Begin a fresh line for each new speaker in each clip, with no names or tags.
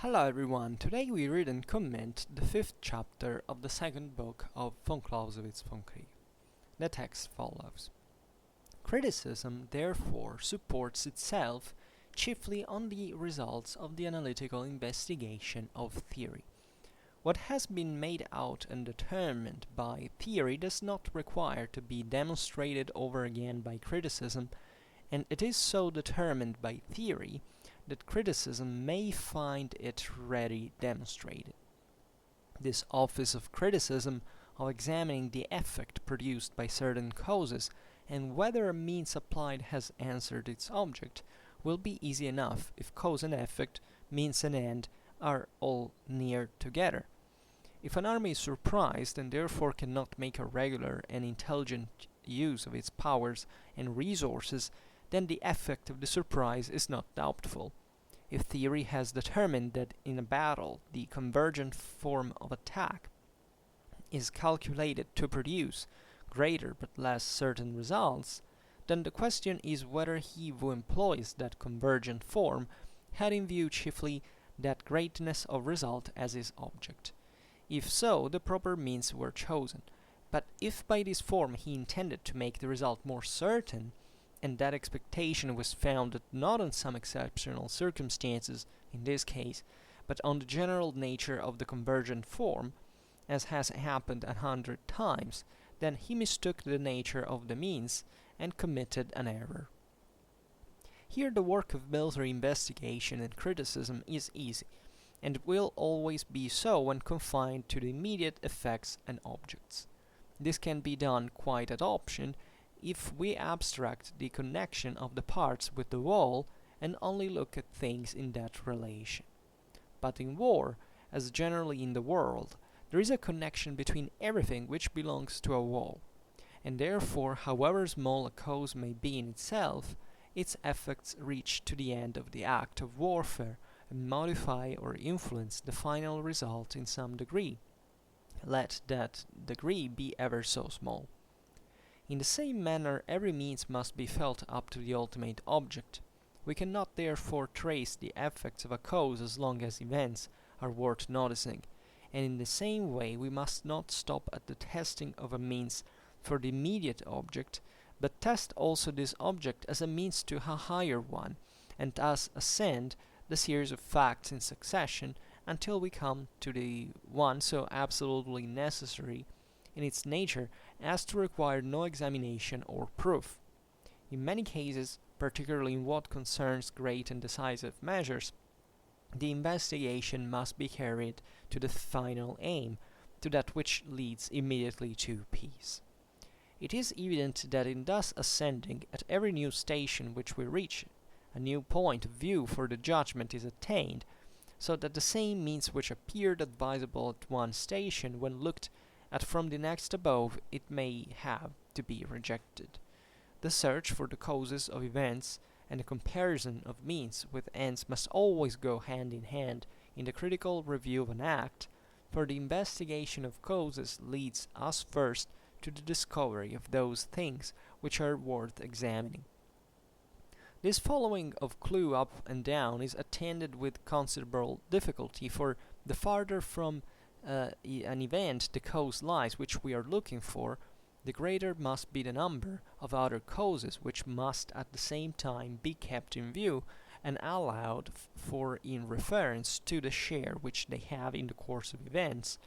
Hello everyone, today we read and comment the fifth chapter of the second book of von Clausewitz Vom Kriege. The text follows. Criticism, therefore, supports itself chiefly on the results of the analytical investigation of theory. What has been made out and determined by theory does not require to be demonstrated over again by criticism, and it is so determined by theory that criticism may find it ready demonstrated. This office of criticism, of examining the effect produced by certain causes and whether a means applied has answered its object, will be easy enough if cause and effect, means and end, are all near together. If an army is surprised and therefore cannot make a regular and intelligent use of its powers and resources, then the effect of the surprise is not doubtful. If theory has determined that in a battle the convergent form of attack is calculated to produce greater but less certain results, then the question is whether he who employs that convergent form had in view chiefly that greatness of result as his object. If so, the proper means were chosen. But if by this form he intended to make the result more certain, and that expectation was founded not on some exceptional circumstances in this case, but on the general nature of the convergent form, as has happened 100 times, then he mistook the nature of the means and committed an error. Here the work of military investigation and criticism is easy, and will always be so when confined to the immediate effects and objects. This can be done quite at option, if we abstract the connection of the parts with the whole and only look at things in that relation. But in war, as generally in the world, there is a connection between everything which belongs to a whole, and therefore, however small a cause may be in itself, its effects reach to the end of the act of warfare and modify or influence the final result in some degree, let that degree be ever so small. In the same manner, every means must be felt up to the ultimate object. We cannot therefore trace the effects of a cause as long as events are worth noticing, and in the same way we must not stop at the testing of a means for the immediate object, but test also this object as a means to a higher one, and thus ascend the series of facts in succession until we come to the one so absolutely necessary in its nature as to require no examination or proof. In many cases, particularly in what concerns great and decisive measures, the investigation must be carried to the final aim, to that which leads immediately to peace. It is evident that in thus ascending, at every new station which we reach, a new point of view for the judgment is attained, so that the same means which appeared advisable at one station, when looked at from the next above, it may have to be rejected. The search for the causes of events and the comparison of means with ends must always go hand in hand in the critical review of an act, for the investigation of causes leads us first to the discovery of those things which are worth examining. This following of clue up and down is attended with considerable difficulty, for the farther from an event the cause lies which we are looking for, the greater must be the number of other causes which must at the same time be kept in view and allowed for in reference to the share which they have in the course of events,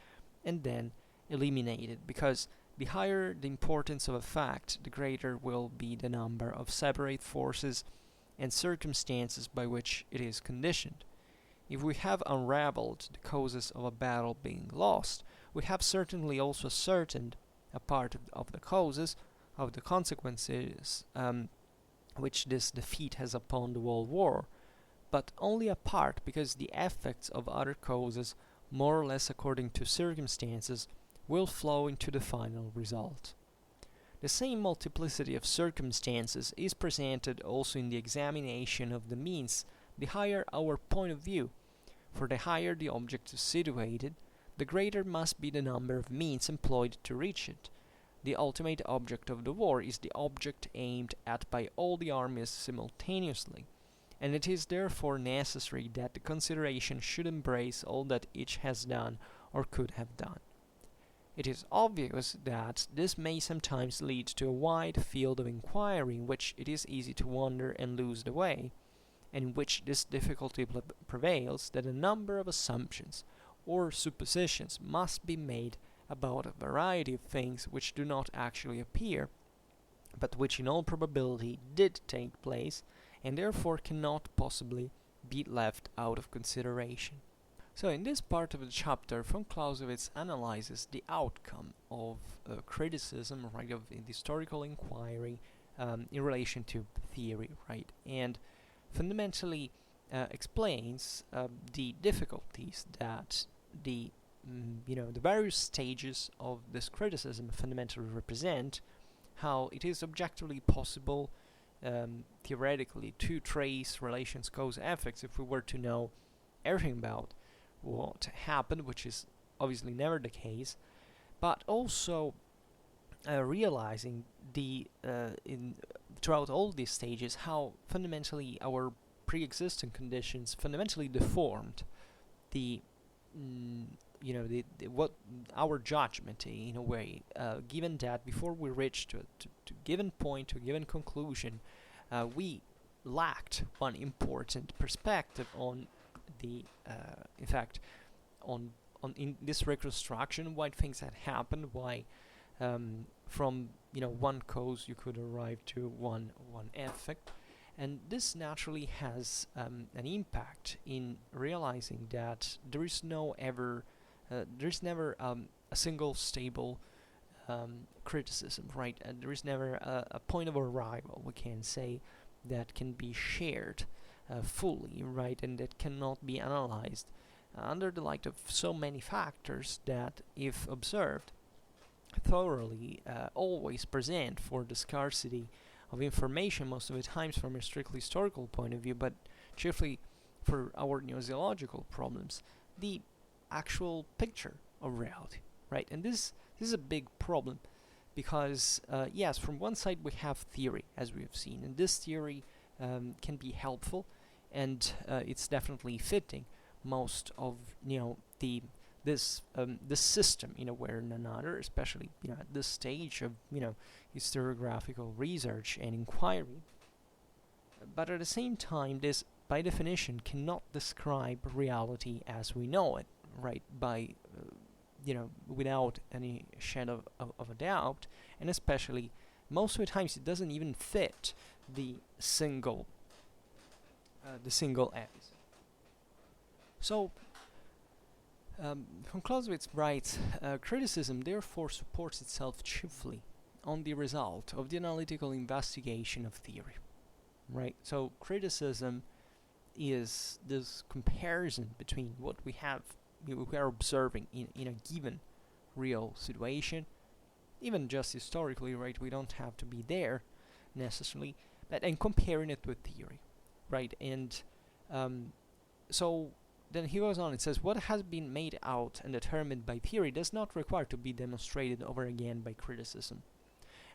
and then eliminated, because the higher the importance of a fact, the greater will be the number of separate forces and circumstances by which it is conditioned. If we have unraveled the causes of a battle being lost, we have certainly also ascertained a part of the causes, of the consequences which this defeat has upon the whole war, but only a part, because the effects of other causes, more or less according to circumstances, will flow into the final result. The same multiplicity of circumstances is presented also in the examination of the means, the higher our point of view, for the higher the object is situated, the greater must be the number of means employed to reach it. The ultimate object of the war is the object aimed at by all the armies simultaneously, and it is therefore necessary that the consideration should embrace all that each has done or could have done. It is obvious that this may sometimes lead to a wide field of inquiry in which it is easy to wander and lose the way, and in which this difficulty prevails that a number of assumptions or suppositions must be made about a variety of things which do not actually appear, but which in all probability did take place, and therefore cannot possibly be left out of consideration. So in this part of the chapter, von Clausewitz analyzes the outcome of criticism, right, of the historical inquiry in relation to theory, right, and fundamentally explains the difficulties that the various stages of this criticism fundamentally represent, how it is objectively possible theoretically to trace relations, cause, effects if we were to know everything about what happened, which is obviously never the case, but also realizing throughout all these stages how fundamentally our pre-existing conditions fundamentally deformed what our judgment in a way, given that before we reached to given point, to a given conclusion, we lacked one important perspective on the in fact on in this reconstruction, why things had happened, why from one cause you could arrive to one effect. And this naturally has an impact in realizing that there is never a single stable criticism, right? And there is never a point of arrival, we can say, that can be shared fully, right? And that cannot be analyzed under the light of so many factors that, if observed thoroughly, always present for the scarcity of information, most of the times from a strictly historical point of view, but chiefly for our gnosiological problems, the actual picture of reality, right? And this is a big problem because, yes, from one side we have theory, as we have seen, and this theory can be helpful, and it's definitely fitting most of this system in a way or another, especially at this stage of historiographical research and inquiry. But at the same time, this by definition cannot describe reality as we know it, right? By without any shadow of a doubt, and especially most of the times it doesn't even fit the single episode. So von Clausewitz writes, criticism therefore supports itself chiefly on the result of the analytical investigation of theory, right? So criticism is this comparison between what we are observing in a given real situation, even just historically, right? We don't have to be there necessarily, and comparing it with theory, right? And so then he goes on and says, what has been made out and determined by theory does not require to be demonstrated over again by criticism.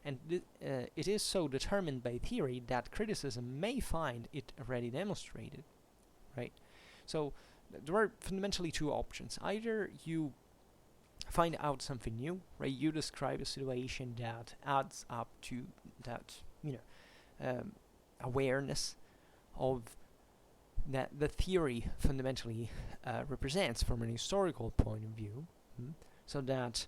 And it is so determined by theory that criticism may find it already demonstrated, right? So there are fundamentally two options. Either you find out something new, right? You describe a situation that adds up to that, awareness of that the theory fundamentally represents from an historical point of view, so that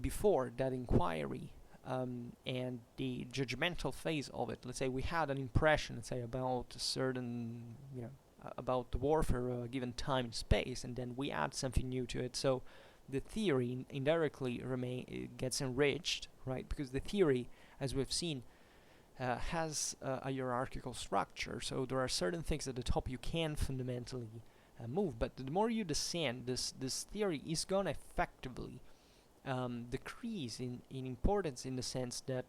before that inquiry and the judgmental phase of it, let's say we had an impression, let's say, about a certain, about the warfare of a given time and space, and then we add something new to it, so the theory indirectly gets enriched, right? Because the theory, as we've seen, has a hierarchical structure, so there are certain things at the top you can fundamentally move, but the more you descend, this theory is going to effectively decrease in importance, in the sense that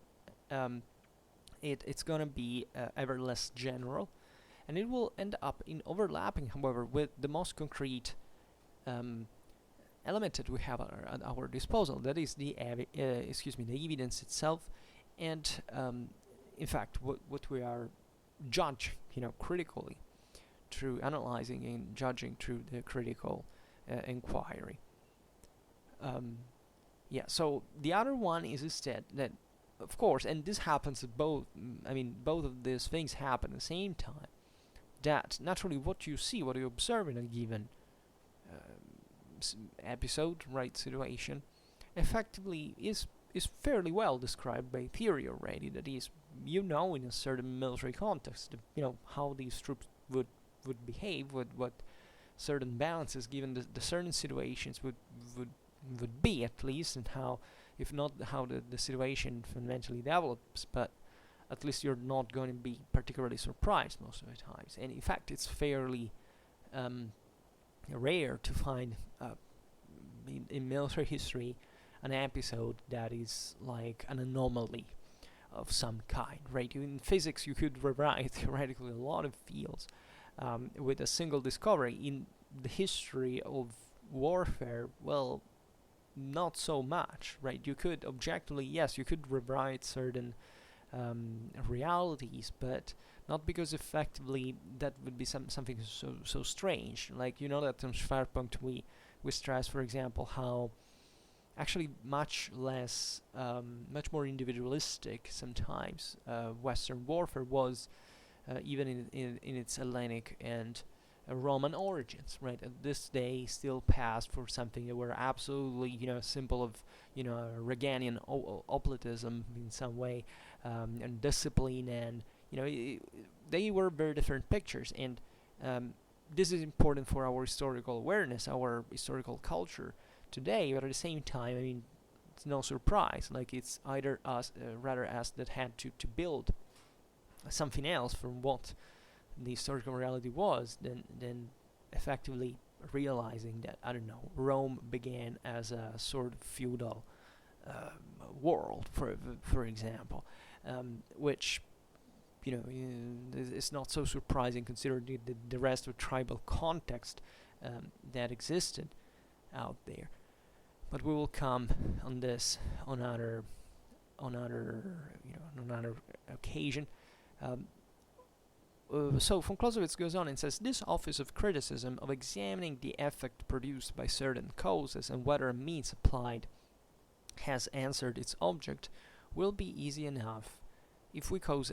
it's going to be ever less general, and it will end up in overlapping, however, with the most concrete element that we have at our disposal, that is the evidence itself, and in fact what we are judge, critically, through analyzing and judging through the critical inquiry. So the other one is instead that, of course, and this happens at both, both of these things happen at the same time, that naturally what you see, what you observe in a given episode, right, situation, effectively is fairly well described by theory already. That is, in a certain military context, how these troops would behave, what certain balances given the certain situations would be, at least, and how, if not how the situation fundamentally develops, but at least you're not going to be particularly surprised most of the times. And in fact, it's fairly rare to find in military history an episode that is like an anomaly of some kind, right? In physics, you could rewrite theoretically a lot of fields with a single discovery. In the history of warfare, well, not so much, right? You could objectively, yes, you could rewrite certain realities, but not because effectively that would be something so strange. Like, that in Schwerpunkt we stress, for example, how actually much more individualistic sometimes Western warfare was, even in its Hellenic and Roman origins, right? At this day, still passed for something that were absolutely, symbol of, Reganian opletism in some way, and discipline, and they were very different pictures, and this is important for our historical awareness, our historical culture today. But at the same time, it's no surprise. Like, it's either us, rather us, that had to build something else from what the historical reality was, than effectively realizing that, I don't know, Rome began as a sort of feudal world, for example, which is not so surprising considering the rest of tribal context that existed out there. But we will come on this on another occasion. So von Clausewitz goes on and says, this office of criticism, of examining the effect produced by certain causes and whether a means applied has answered its object, will be easy enough if cause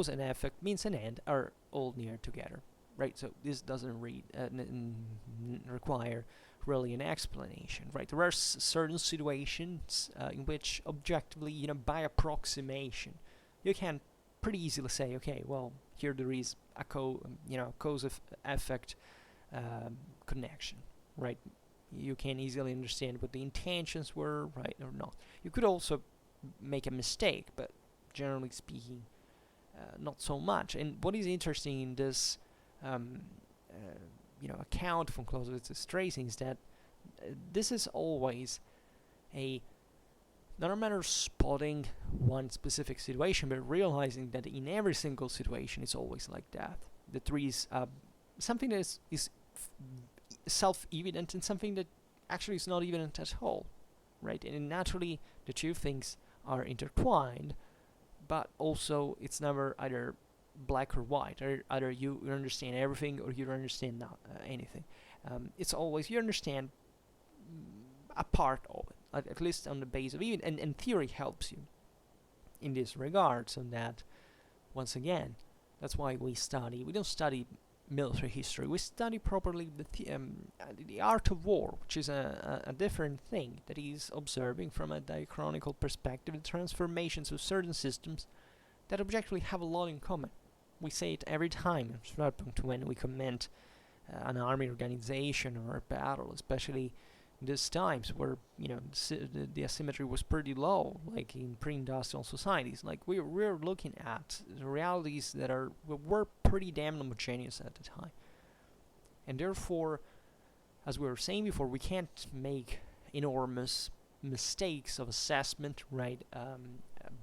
and effect, means and end are all near together, right? So this doesn't require really an explanation, right? There are certain situations in which objectively, by approximation, you can pretty easily say, okay, well, here there is a cause effect connection, right? You can easily understand what the intentions were, right, or not. You could also make a mistake, but generally speaking, not so much. And what is interesting in this account from Clausewitz's tracing is that this is always not a matter of spotting one specific situation, but realizing that in every single situation it's always like that. That there is something that is self-evident and something that actually is not evident at all, right? And naturally, the two things are intertwined, but also it's never either black or white. Either you understand everything or you don't understand anything. It's always you understand a part of it, at least on the base of even, and theory helps you in this regard. So that, once again, that's why we don't study military history. We study properly the art of war, which is a different thing, that is observing from a diachronical perspective the transformations of certain systems that objectively have a lot in common. We say it every time in Schwerpunkt when we comment an army organization or a battle, especially in these times where the asymmetry was pretty low, like in pre-industrial societies. Like we're looking at the realities that were pretty damn homogeneous at the time, and therefore, as we were saying before, we can't make enormous mistakes of assessment, right?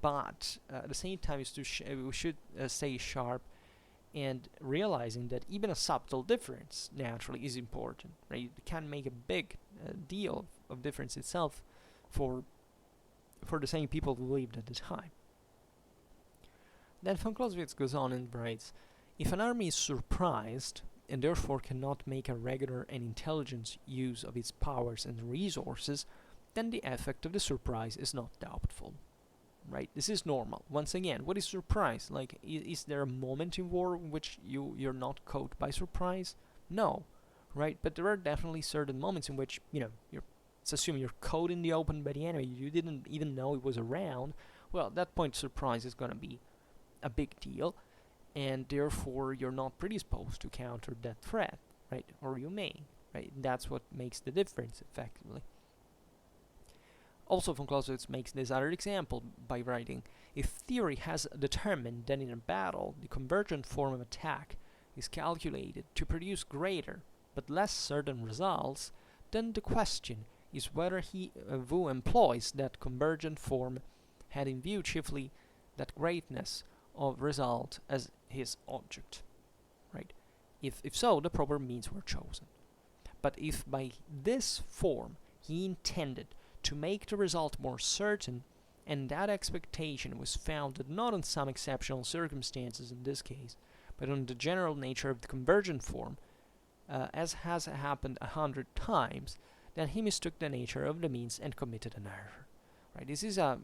But at the same time, we should stay sharp and realizing that even a subtle difference naturally is important, right? You can make a big deal of difference itself for the same people who lived at the time. Then von Clausewitz goes on and writes, if an army is surprised, and therefore cannot make a regular and intelligent use of its powers and resources, then the effect of the surprise is not doubtful. Right? This is normal. Once again, what is surprise? Like, is there a moment in war in which you're not caught by surprise? No. Right? But there are definitely certain moments in which, let's assume you're caught in the open by the enemy, you didn't even know it was around. Well, at that point, surprise is going to be a big deal, and therefore you're not predisposed to counter that threat, right? Or you may, right? That's what makes the difference, effectively. Also, von Clausewitz makes this other example by writing, if theory has determined that in a battle the convergent form of attack is calculated to produce greater but less certain results, then the question is whether he who employs that convergent form had in view chiefly that greatness of result as his object, right? If so, the proper means were chosen. But if by this form he intended to make the result more certain, and that expectation was founded not on some exceptional circumstances in this case, but on the general nature of the convergent form, as has happened 100 times, then he mistook the nature of the means and committed an error. Right? This is a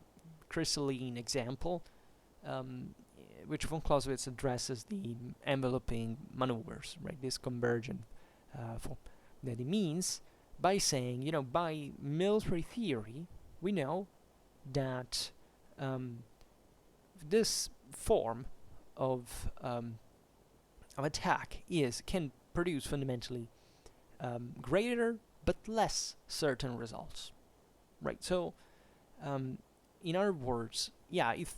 crystalline example, which von Clausewitz addresses the enveloping maneuvers, right? This convergent form. That it means by saying, by military theory, we know that this form of attack can produce fundamentally greater but less certain results, right? So, in other words, if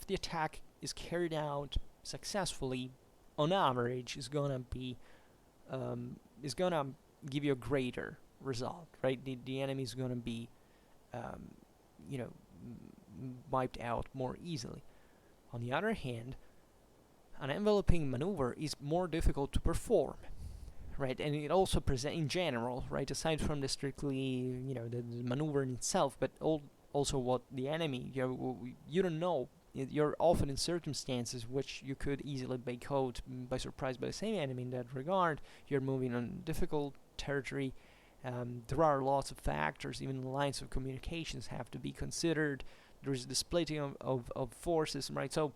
the attack is carried out successfully, on average, is gonna give you a greater result, right? The enemy is gonna be, wiped out more easily. On the other hand, an enveloping maneuver is more difficult to perform, right? And it also presents, in general, right, aside from the strictly, the maneuver in itself, but also what the enemy, you don't know. You're often in circumstances which you could easily be caught by surprise by the same enemy in that regard. You're moving on difficult territory. There are lots of factors. Even the lines of communications have to be considered. There is the splitting of forces, right? So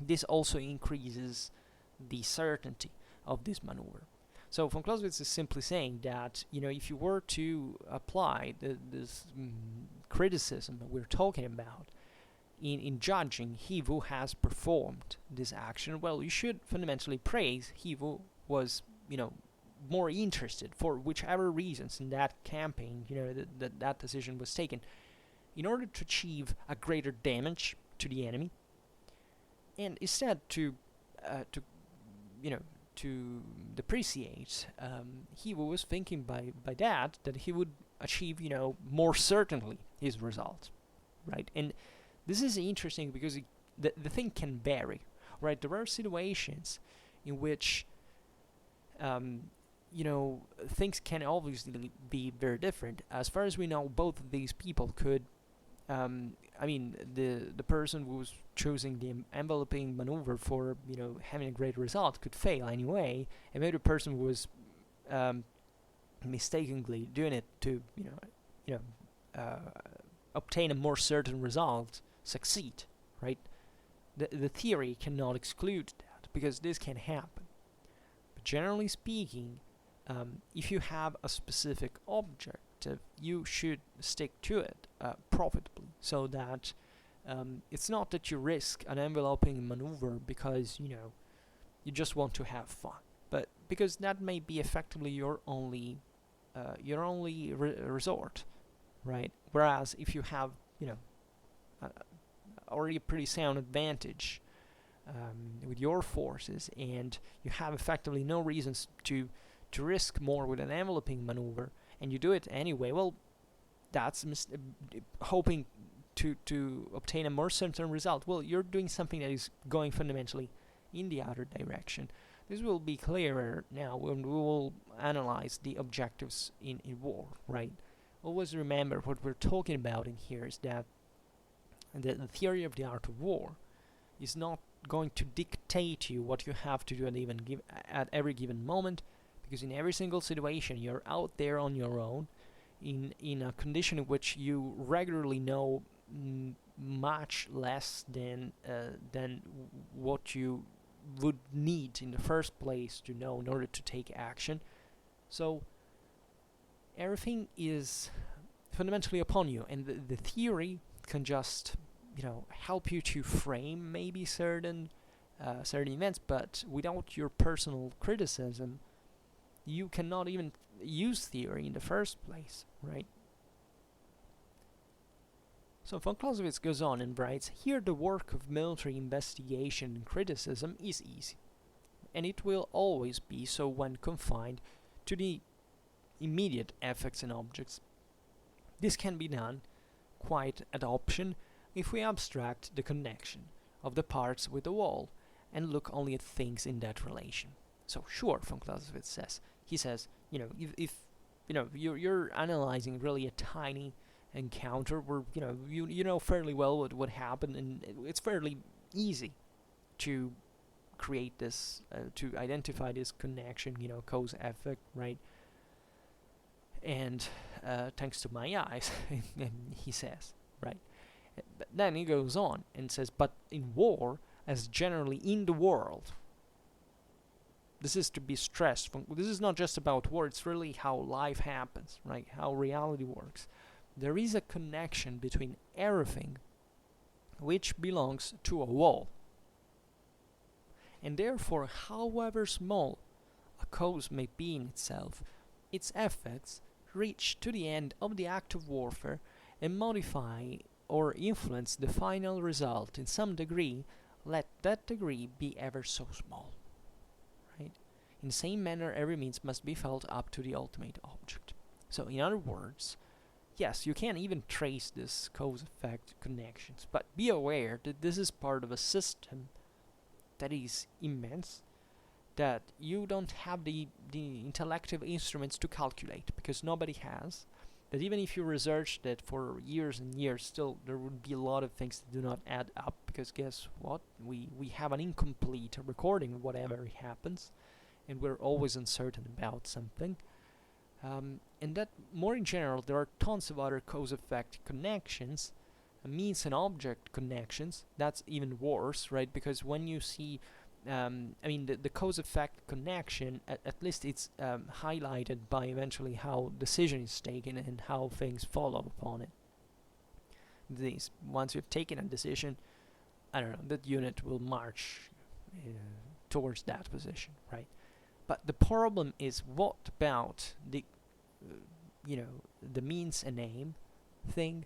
this also increases the certainty of this maneuver. So von Clausewitz is simply saying that, if you were to apply this criticism that we're talking about in judging he who has performed this action, well, you should fundamentally praise he who was, more interested for whichever reasons in that campaign, that decision was taken in order to achieve a greater damage to the enemy, and instead to depreciate he who was thinking by that he would achieve, more certainly his result, right? And this is interesting because the thing can vary, right? There are situations in which things can obviously be very different. As far as we know, both of these people could, the person who was choosing the enveloping maneuver for, having a great result could fail anyway, and maybe the person who was mistakenly doing it to, obtain a more certain result succeed, right? The theory cannot exclude that, because this can happen. But generally speaking, if you have a specific objective, you should stick to it profitably, so that it's not that you risk an enveloping maneuver because, you just want to have fun, but because that may be effectively your only resort, right? Whereas if you have, already a pretty sound advantage with your forces, and you have effectively no reasons to risk more with an enveloping maneuver, and you do it anyway, well, that's hoping to obtain a more certain result. Well, you're doing something that is going fundamentally in the other direction. This will be clearer now when we will analyze the objectives in war, right? Always remember what we're talking about in here is that the theory of the art of war is not going to dictate you what you have to do at every given moment, because in every single situation you're out there on your own, in a condition in which you regularly know much less than what you would need in the first place to know in order to take action. So everything is fundamentally upon you, and the theory can just help you to frame maybe certain events, but without your personal criticism you cannot even use theory in the first place, right? So von Clausewitz goes on and writes, here the work of military investigation and criticism is easy, and it will always be so when confined to the immediate effects and objects. This can be done quite at option if we abstract the connection of the parts with the whole and look only at things in that relation. So sure, von Clausewitz says, he says, if you're analyzing really a tiny encounter where you know fairly well what happened, and it's fairly easy to create this, to identify this connection, cause effect, right? And thanks to my eyes, he says, right? But then he goes on and says, but in war, as generally in the world, this is to be stressed. This is not just about war, it's really how life happens, right? How reality works. There is a connection between everything which belongs to a whole. And therefore, however small a cause may be in itself, its effects reach to the end of the act of warfare and modify or influence the final result in some degree, let that degree be ever so small. Right? In the same manner, every means must be felt up to the ultimate object. So, in other words, yes, you can even trace this cause-effect connections, but be aware that this is part of a system that is immense, that you don't have the intellectual instruments to calculate, because nobody has, that even if you researched it for years and years, still there would be a lot of things that do not add up, because guess what? We have an incomplete recording of whatever happens, and we're always uncertain about something. And that, more in general, there are tons of other cause-effect connections, means and object connections. That's even worse, right? Because when you see, the cause-effect connection, at least it's highlighted by eventually how decision is taken and how things follow upon it. Once you've taken a decision, I don't know, that unit will march towards that position, right? But the problem is, what about the the means and aim thing,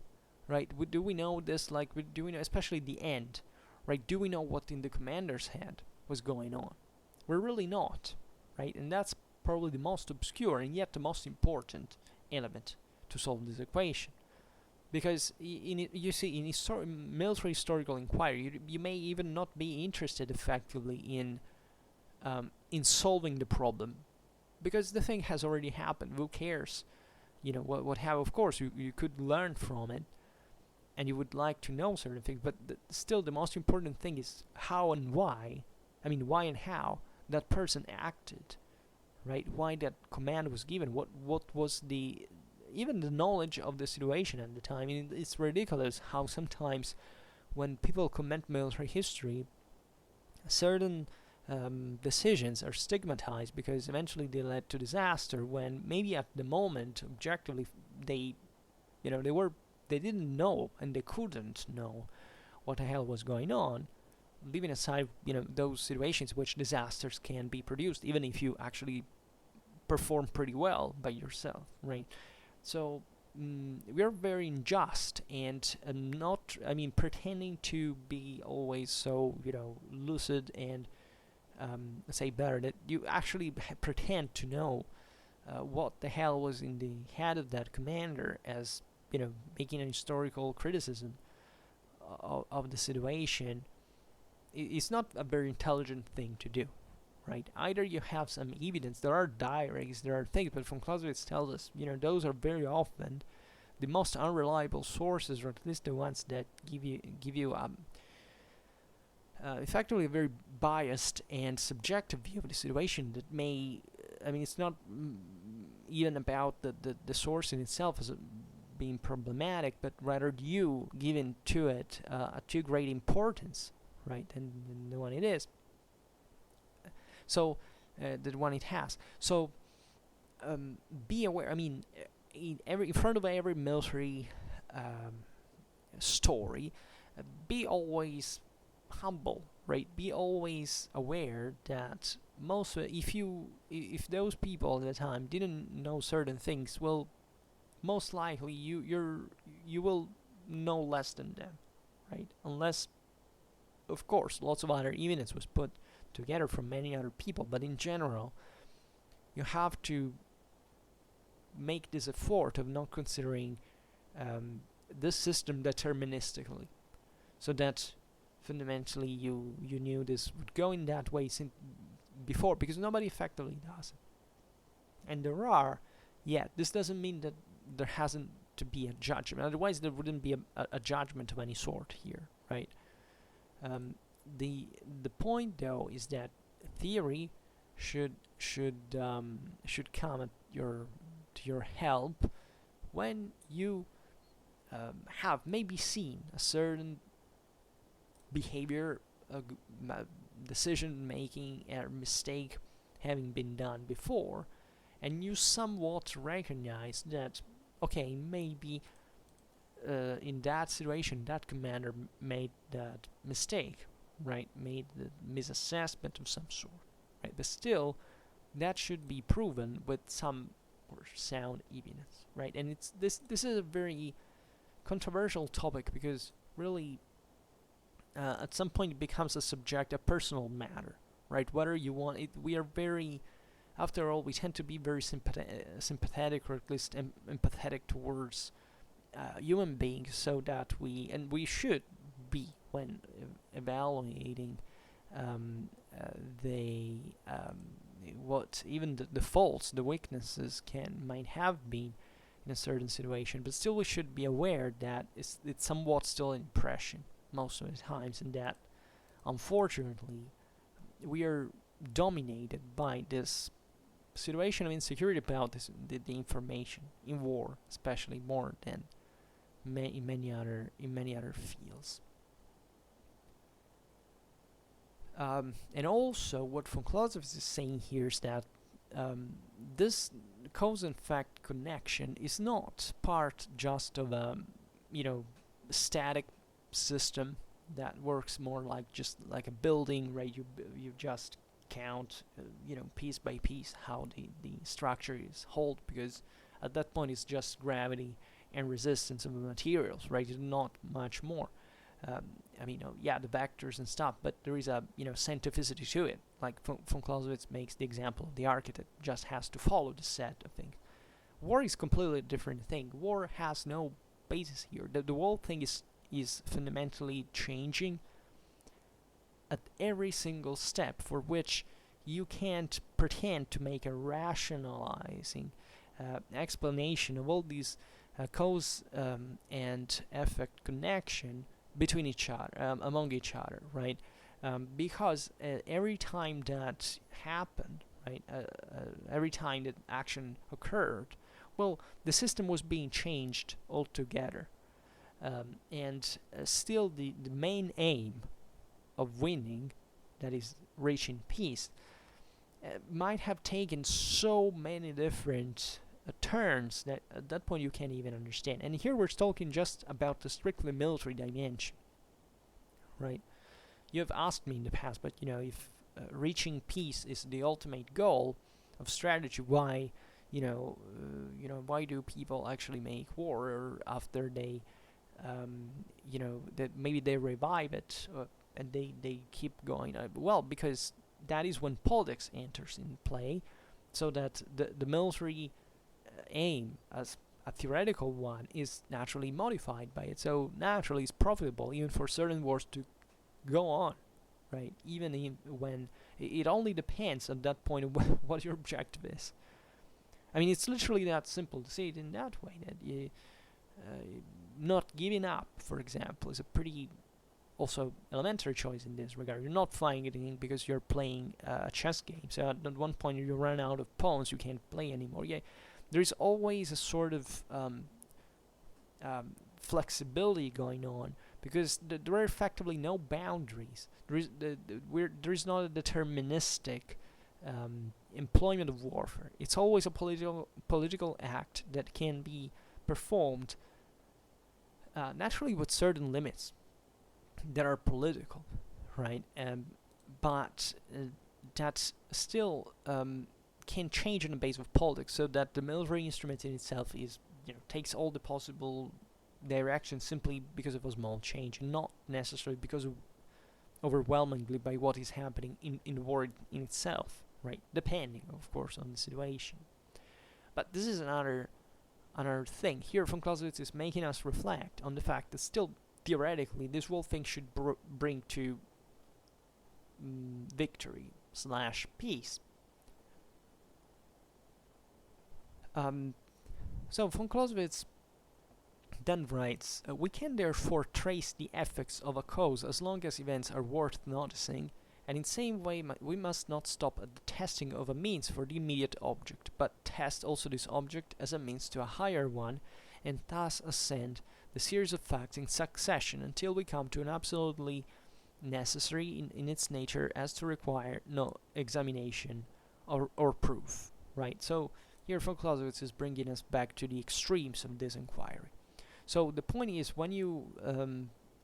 right? Do we know this? Do we know, especially the end, right? Do we know what in the commander's head was going on? We're really not, right? And that's probably the most obscure and yet the most important element to solve this equation. Because in military historical inquiry, you may even not be interested effectively in solving the problem, because the thing has already happened. Who cares? What have? Of course, you could learn from it, and you would like to know certain things. But still, the most important thing is how and why. Why and how that person acted, right? Why that command was given. What was even the knowledge of the situation at the time. It's ridiculous how sometimes when people comment military history, certain decisions are stigmatized because eventually they led to disaster, when maybe at the moment objectively they didn't know and they couldn't know what the hell was going on, leaving aside those situations which disasters can be produced even if you actually perform pretty well by yourself, right? So we are very unjust and not pretending to be always so lucid and say better, that you actually pretend to know what the hell was in the head of that commander, as making an historical criticism of the situation. It's not a very intelligent thing to do, right? Either you have some evidence, there are diaries, there are things, but von Clausewitz tells us, those are very often the most unreliable sources, or at least the ones that give you effectively a very biased and subjective view of the situation that may, it's not even about the source in itself as being problematic, but rather you giving to it a too great importance, right, than the one it is. So, the one it has. So, be aware. In front of every military story, be always humble, right? Be always aware that if those people at the time didn't know certain things, well, most likely you will know less than them, right? Unless, of course, lots of other evidence was put together from many other people, but in general, you have to make this effort of not considering this system deterministically, so that fundamentally you knew this would go in that way before, because nobody effectively does it. And this doesn't mean that there hasn't to be a judgment, otherwise there wouldn't be a judgment of any sort here, right? The point though is that theory should come to your help when you have maybe seen a certain behavior, decision making, or mistake having been done before, and you somewhat recognize that, okay, maybe in that situation that commander made that mistake, right, made the misassessment of some sort, right, but still that should be proven with some sound evidence, right? And this is a very controversial topic, because really at some point it becomes a personal matter, right? Whether you want it, we are very, after all, we tend to be very sympathetic, or at least empathetic towards human beings, so that we should be when evaluating what even the faults, the weaknesses might have been in a certain situation, but still we should be aware that it's somewhat still an impression most of the times, and that unfortunately we are dominated by this situation of insecurity about the information in war, especially more than in many other fields. And also, what von Clausewitz is saying here is that this cause and effect connection is not part just of a static system that works more like just like a building, right? You just count piece by piece how the structure is held, because at that point it's just gravity and resistance of the materials, right? It's not much more. The vectors and stuff, but there is a scientificity to it. Like von Clausewitz makes the example of the architect just has to follow the set of things. War is completely a different thing. War has no basis here. The whole thing is fundamentally changing at every single step, for which you can't pretend to make a rationalizing explanation of all these cause and effect connection between each other, among each other, right? Because every time that happened, right, every time that action occurred, well, the system was being changed altogether. And still the main aim of winning, that is reaching peace, might have taken so many different turns that at that point you can't even understand. And here we're talking just about the strictly military dimension, right? You have asked me in the past, but if reaching peace is the ultimate goal of strategy, why why do people actually make war, or after they that maybe they revive it and they keep going? Well, because that is when politics enters in play, so that the military aim as a theoretical one is naturally modified by it. So naturally it's profitable even for certain wars to go on, right? Even when it only depends at that point of what your objective is. It's literally that simple to see it in that way, that not giving up, for example, is a pretty also elementary choice in this regard. You're not fighting because you're playing a chess game. So at one point you run out of pawns, you can't play anymore. Yeah, there is always a sort of flexibility going on, because there are effectively no boundaries. There is not a deterministic employment of warfare. It's always a political act that can be performed naturally with certain limits that are political, right? But that still can change on the basis of politics, so that the military instrument in itself is, takes all the possible directions simply because of a small change, and not necessarily because of overwhelmingly by what is happening in the war in itself, right? Depending, of course, on the situation. But this is another thing. Here, von Clausewitz is making us reflect on the fact that still, theoretically, this whole thing should bring to victory/peace. So von Clausewitz then writes, we can therefore trace the effects of a cause as long as events are worth noticing, and in the same way we must not stop at the testing of a means for the immediate object, but test also this object as a means to a higher one, and thus ascend the series of facts in succession until we come to an absolutely necessary in its nature as to require no examination or proof, right? So here von Clausewitz is bringing us back to the extremes of this inquiry. So the point is, when you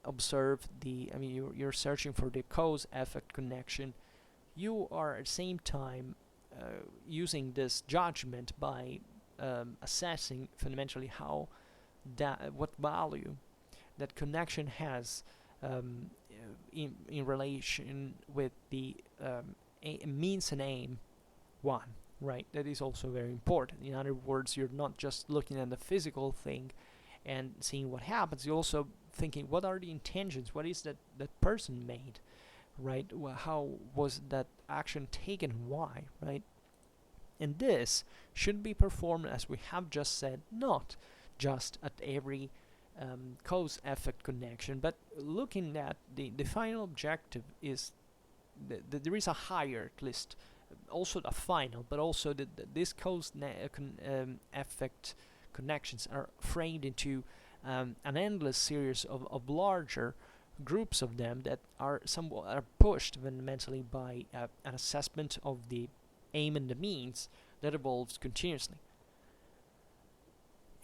observe you're searching for the cause-effect connection, you are at the same time using this judgment by assessing fundamentally what value that connection has in relation with the means and aim one, right? That is also very important. In other words, you're not just looking at the physical thing and seeing what happens, you're also thinking, what are the intentions, what is that person made, right? How was that action taken, why, right? And this should be performed, as we have just said, not just at every cause-effect connection, but looking at the final objective is there is a higher, at least, also a final, but also this cause-effect connections are framed into an endless series of larger groups of them that are pushed fundamentally by an assessment of the aim and the means that evolves continuously.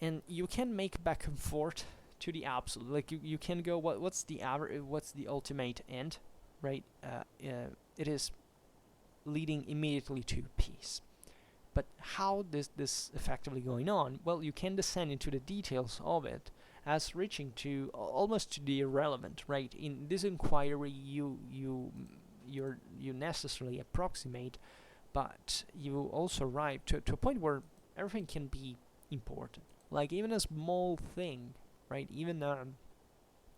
And you can make back and forth to the absolute. Like you can go, what's the ultimate end, right? It is leading immediately to peace. But how this effectively going on? Well, you can descend into the details of it as reaching to almost to the irrelevant, right? In this inquiry, you necessarily approximate, but you also arrive to a point where everything can be important. Like even a small thing, right? Even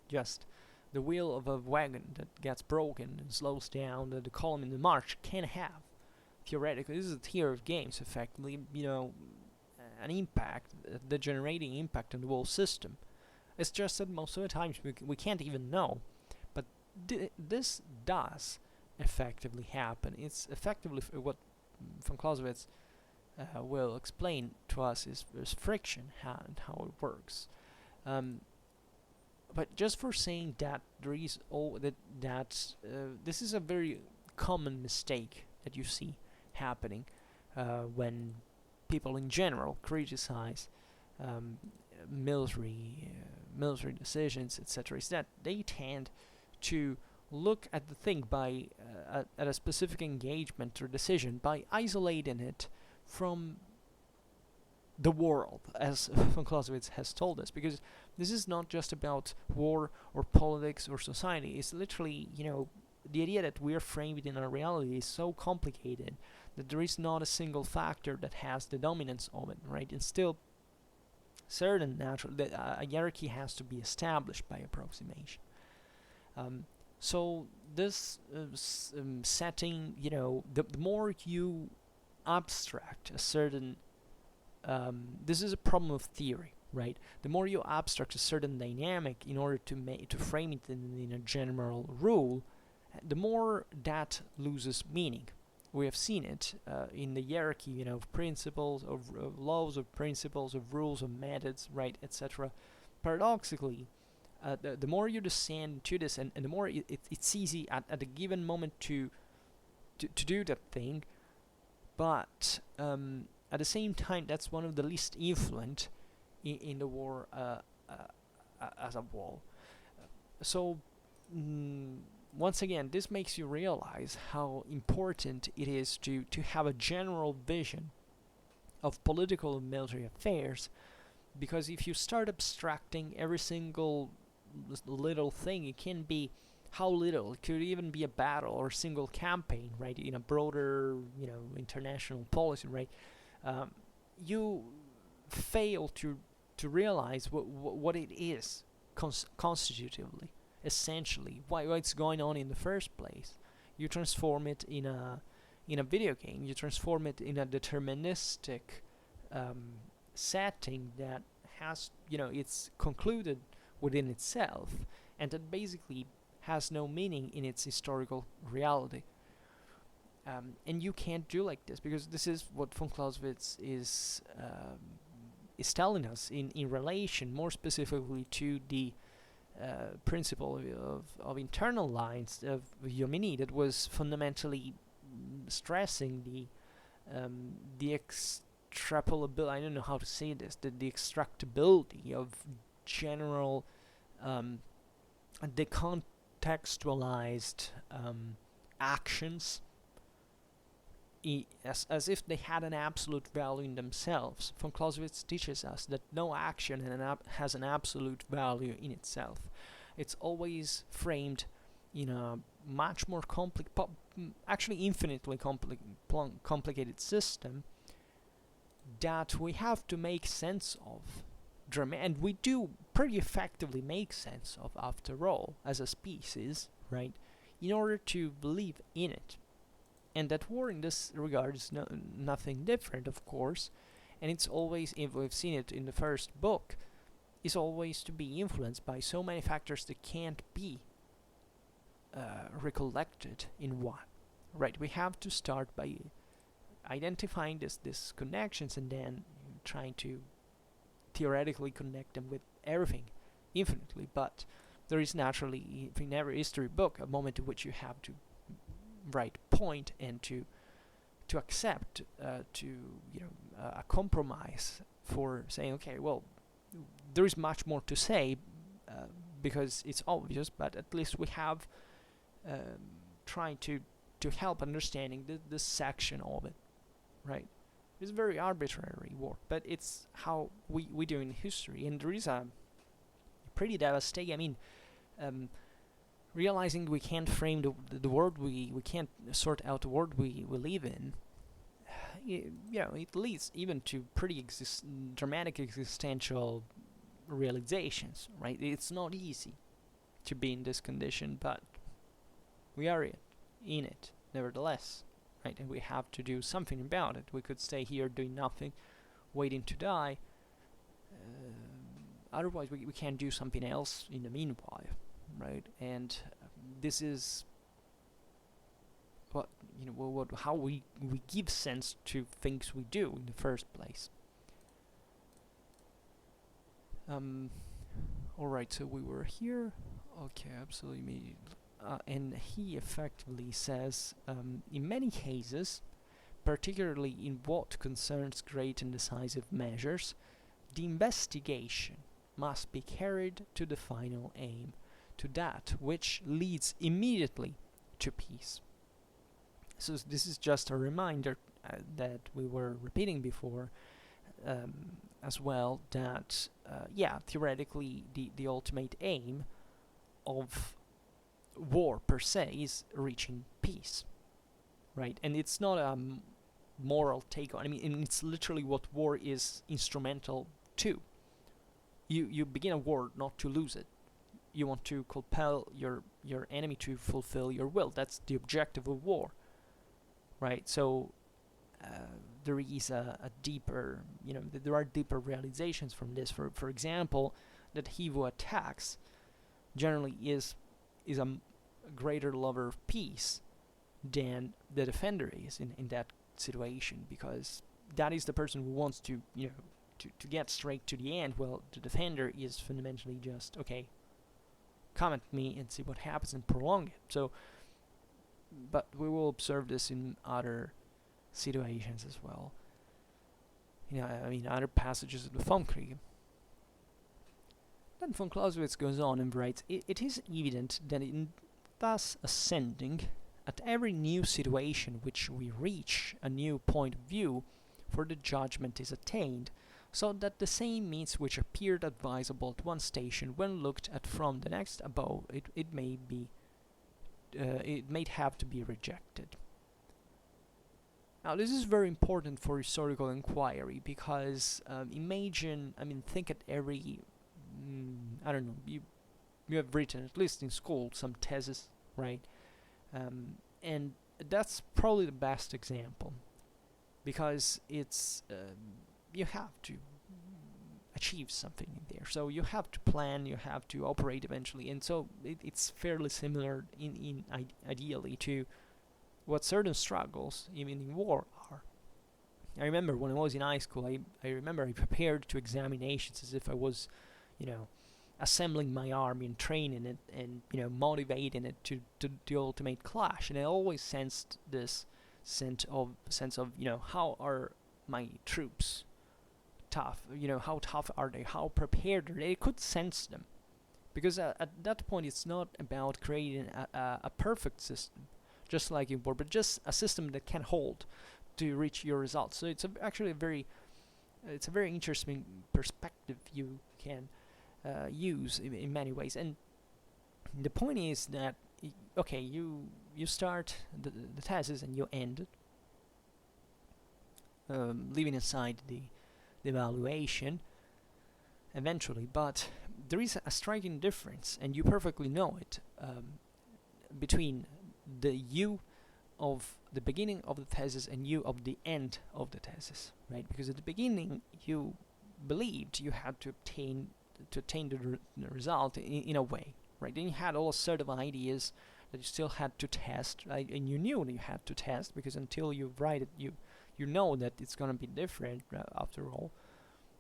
just the wheel of a wagon that gets broken and slows down the column in the march can have, theoretically, this is a theory of games, effectively, an impact, a degenerating impact on the whole system. It's just that most of the times we can't even know, but this does effectively happen. It's effectively what von Clausewitz will explain to us is friction and how it works. But just for saying that there is this is a very common mistake that you see happening when people in general criticize military decisions, etc., is that they tend to look at the thing by at a specific engagement or decision by isolating it from the world, as von Clausewitz has told us, because this is not just about war or politics or society. It's literally, the idea that we are framed within our reality is so complicated that there is not a single factor that has the dominance of it, right? And still, certain a hierarchy has to be established by approximation. So this setting, the more you abstract a certain, this is a problem of theory, right? The more you abstract a certain dynamic in order to frame it in a general rule, the more that loses meaning. We have seen it in the hierarchy, of principles, of laws, of principles, of rules, of methods, right, etc. Paradoxically, the more you descend to this, and the more it's easy at a given moment to do that thing, but at the same time, that's one of the least influent in the war as a whole. So, once again, this makes you realize how important it is to have a general vision of political and military affairs, because if you start abstracting every single little thing, it can be how little. It could even be a battle or a single campaign, right, in a broader, international policy, right? You fail to realize what it is constitutively, essentially, why it's going on in the first place. You transform it in a video game. You transform it in a deterministic setting that has, it's concluded within itself, and that basically has no meaning in its historical reality. And you can't do like this, because this is what von Clausewitz is telling us in relation, more specifically, to the principle of internal lines of Jomini, that was fundamentally stressing the extrapolability. I don't know how to say this. The extractability of general, decontextualized actions, as if they had an absolute value in themselves. Von Clausewitz teaches us that no action has an absolute value in itself. It's always framed in a much more actually infinitely complicated system that we have to make sense of. And we do pretty effectively make sense of, after all, as a species, right, in order to believe in it. And that war in this regard is nothing different, of course, and it's always, if we've seen it in the first book, is always to be influenced by so many factors that can't be recollected in one, right? We have to start by identifying these connections, and then trying to theoretically connect them with everything infinitely. But there is naturally, in every history book, a moment in which you have to right point and to accept a compromise for saying, okay, well, there is much more to say because it's obvious, but at least we have trying to help understanding this section of it, right? It's very arbitrary work, but it's how we do in history, and there is a pretty devastating, realizing we can't frame the world, we can't sort out the world we live in, it leads even to pretty dramatic existential realizations, right? It's not easy to be in this condition, but we are in it nevertheless, right? And we have to do something about it. We could stay here doing nothing, waiting to die. Otherwise, we can't do something else in the meanwhile, right? And this is how we give sense to things we do in the first place. Alright, so we were here. Okay, absolutely. And he effectively says, in many cases, particularly in what concerns great and decisive measures, the investigation must be carried to the final aim, to that which leads immediately to peace. So this is just a reminder that we were repeating before as well, that theoretically the ultimate aim of war per se is reaching peace, right? And it's not a moral take on, it's literally what war is instrumental to. You begin a war not to lose it. You want to compel your enemy to fulfill your will. That's the objective of war, right? So there is a deeper, there are deeper realizations from this. For example, that he who attacks generally is a greater lover of peace than the defender is in that situation, because that is the person who wants to to get straight to the end. Well, the defender is fundamentally just, okay, come at me and see what happens and prolong it. So, but we will observe this in other situations as well. Other passages of the Vom Kriege. Then von Clausewitz goes on and writes, it is evident that in thus ascending, at every new situation which we reach a new point of view, for the judgment is attained, so that the same means which appeared advisable at one station, when looked at from the next above, it may have to be rejected. Now, this is very important for historical inquiry, because think at every, you have written, at least in school, some thesis, right? And that's probably the best example, because it's you have to achieve something in there, so you have to plan, you have to operate eventually, and so it's fairly similar ideally to what certain struggles, even in war, are. I remember when I was in high school, I remember I prepared to examinations as if I was, assembling my army and training it and motivating it to the ultimate clash. And I always sensed this sense of how are my troops tough, how tough are they, how prepared are they. I could sense them, because at that point it's not about creating a perfect system just like in war, but just a system that can hold to reach your results. So it's actually a very interesting perspective you can use in many ways. And the point is that you start the thesis and you end it, leaving aside the evaluation eventually, but there is a striking difference, and you perfectly know it, between the you of the beginning of the thesis and you of the end of the thesis, right? Because at the beginning you believed you had to obtain the result in a way, right? Then you had all a set of ideas that you still had to test, right? And you knew that you had to test, because until you write it, you know that it's gonna be different after all.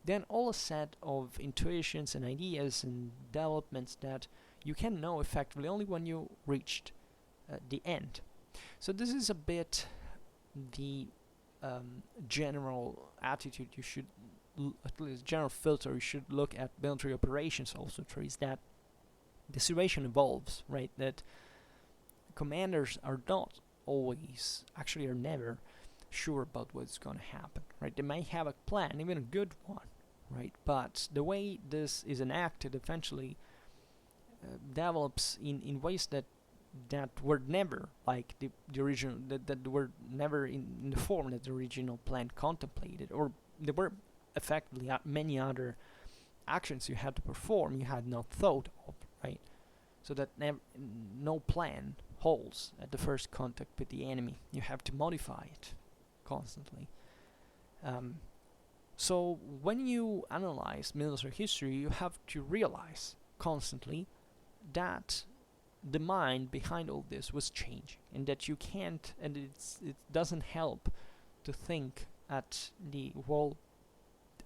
Then all a set of intuitions and ideas and developments that you can know effectively only when you reached the end. So this is a bit the general attitude you should, at least general filter you should look at military operations also through, is that the situation evolves, right? That commanders are not always, actually are never sure about what's going to happen, right? They may have a plan, even a good one, right? But the way this is enacted eventually develops in ways that were never like the original, that were never in the form that the original plan contemplated, or there were effectively many other actions you had to perform you had not thought of, right? So that no plan holds at the first contact with the enemy. You have to modify it constantly. So when you analyze military history, you have to realize constantly that the mind behind all this was changing, and that you can't, and it doesn't help to think at the whole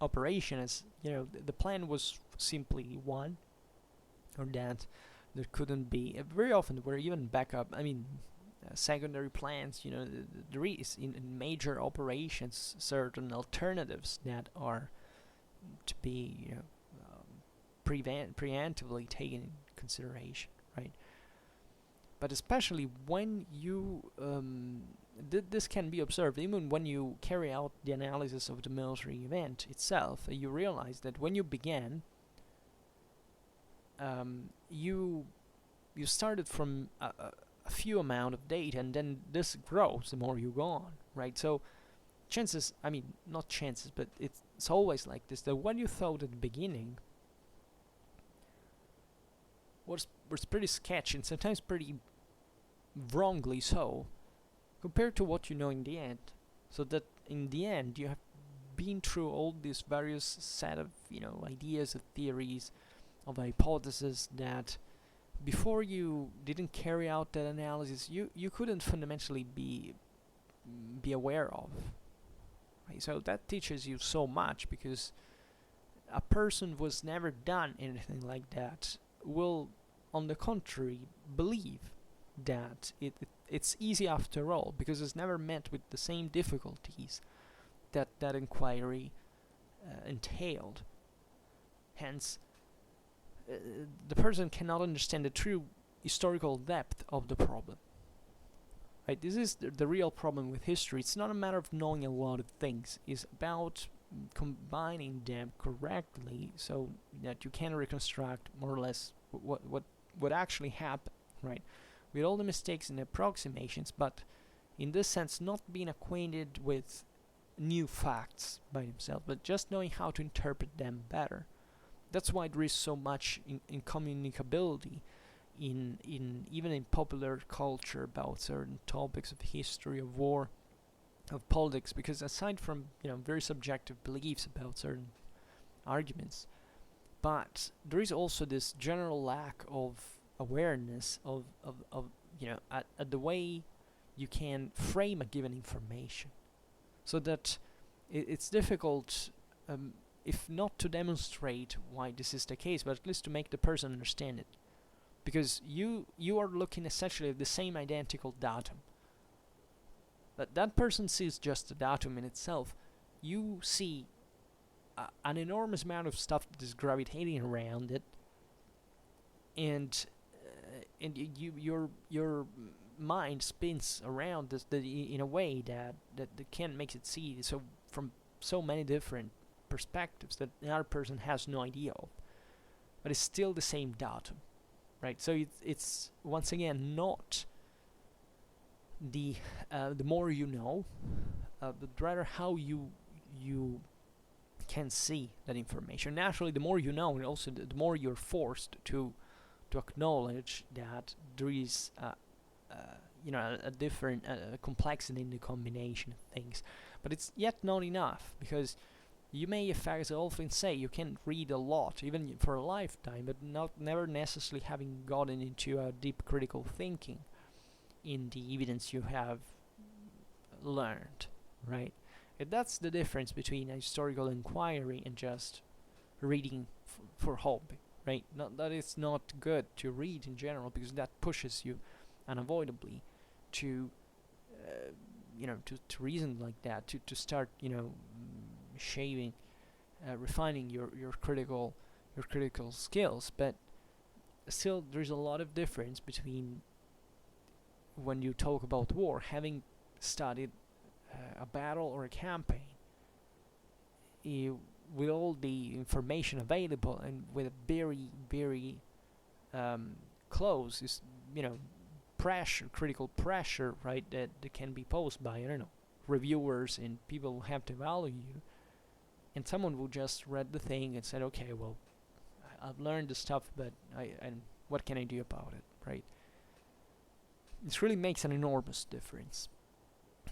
operation as the plan was simply one, or that there couldn't be very often there were even backup, secondary plans. There is in major operations certain alternatives that are to be preemptively taken in consideration, right? But especially when you this can be observed even when you carry out the analysis of the military event itself. You realize that when you began, you started from a few amount of data, and then this grows the more you go on, right? So chances, not chances, but it's always like this, that what you thought at the beginning was pretty sketchy, and sometimes pretty wrongly so, compared to what you know in the end. So that in the end you have been through all these various set of ideas, of theories, of hypotheses that before you didn't carry out that analysis, you couldn't fundamentally be aware of. Right? So that teaches you so much, because a person who's never done anything like that will, on the contrary, believe that it's easy after all, because it's never met with the same difficulties that inquiry entailed. Hence, the person cannot understand the true historical depth of the problem. Right? This is the real problem with history. It's not a matter of knowing a lot of things. It's about combining them correctly so that you can reconstruct more or less what actually happened, right? With all the mistakes and approximations, but in this sense not being acquainted with new facts by themselves, but just knowing how to interpret them better. That's why there is so much in communicability in even in popular culture about certain topics of history, of war, of politics, because aside from very subjective beliefs about certain arguments, but there is also this general lack of awareness of at the way you can frame a given information, so that it's difficult, if not to demonstrate why this is the case, but at least to make the person understand it, because you are looking essentially at the same identical datum. But that person sees just the datum in itself. You see an enormous amount of stuff that is gravitating around it, and your mind spins around this in a way that can make it see so from so many different perspectives that another person has no idea of, but it's still the same datum, right? So it's once again not the more you know, but rather how you can see that information. Naturally, the more you know, and also the more you're forced to acknowledge that there is a different complexity in the combination of things. But it's yet not enough, because you may, as I often say, you can read a lot, even for a lifetime, but never necessarily having gotten into a deep critical thinking in the evidence you have learned, right? And that's the difference between a historical inquiry and just reading for hobby, right? Not that it's not good to read in general, because that pushes you unavoidably to to reason like that, to start shaving, refining your critical skills. But still, there's a lot of difference between when you talk about war, having studied a battle or a campaign, with all the information available and with a very, very close, critical pressure, right, that can be posed by, reviewers and people who have to value you, and someone will just read the thing and said, okay, well, I've learned the stuff, but and what can I do about it, right? This really makes an enormous difference.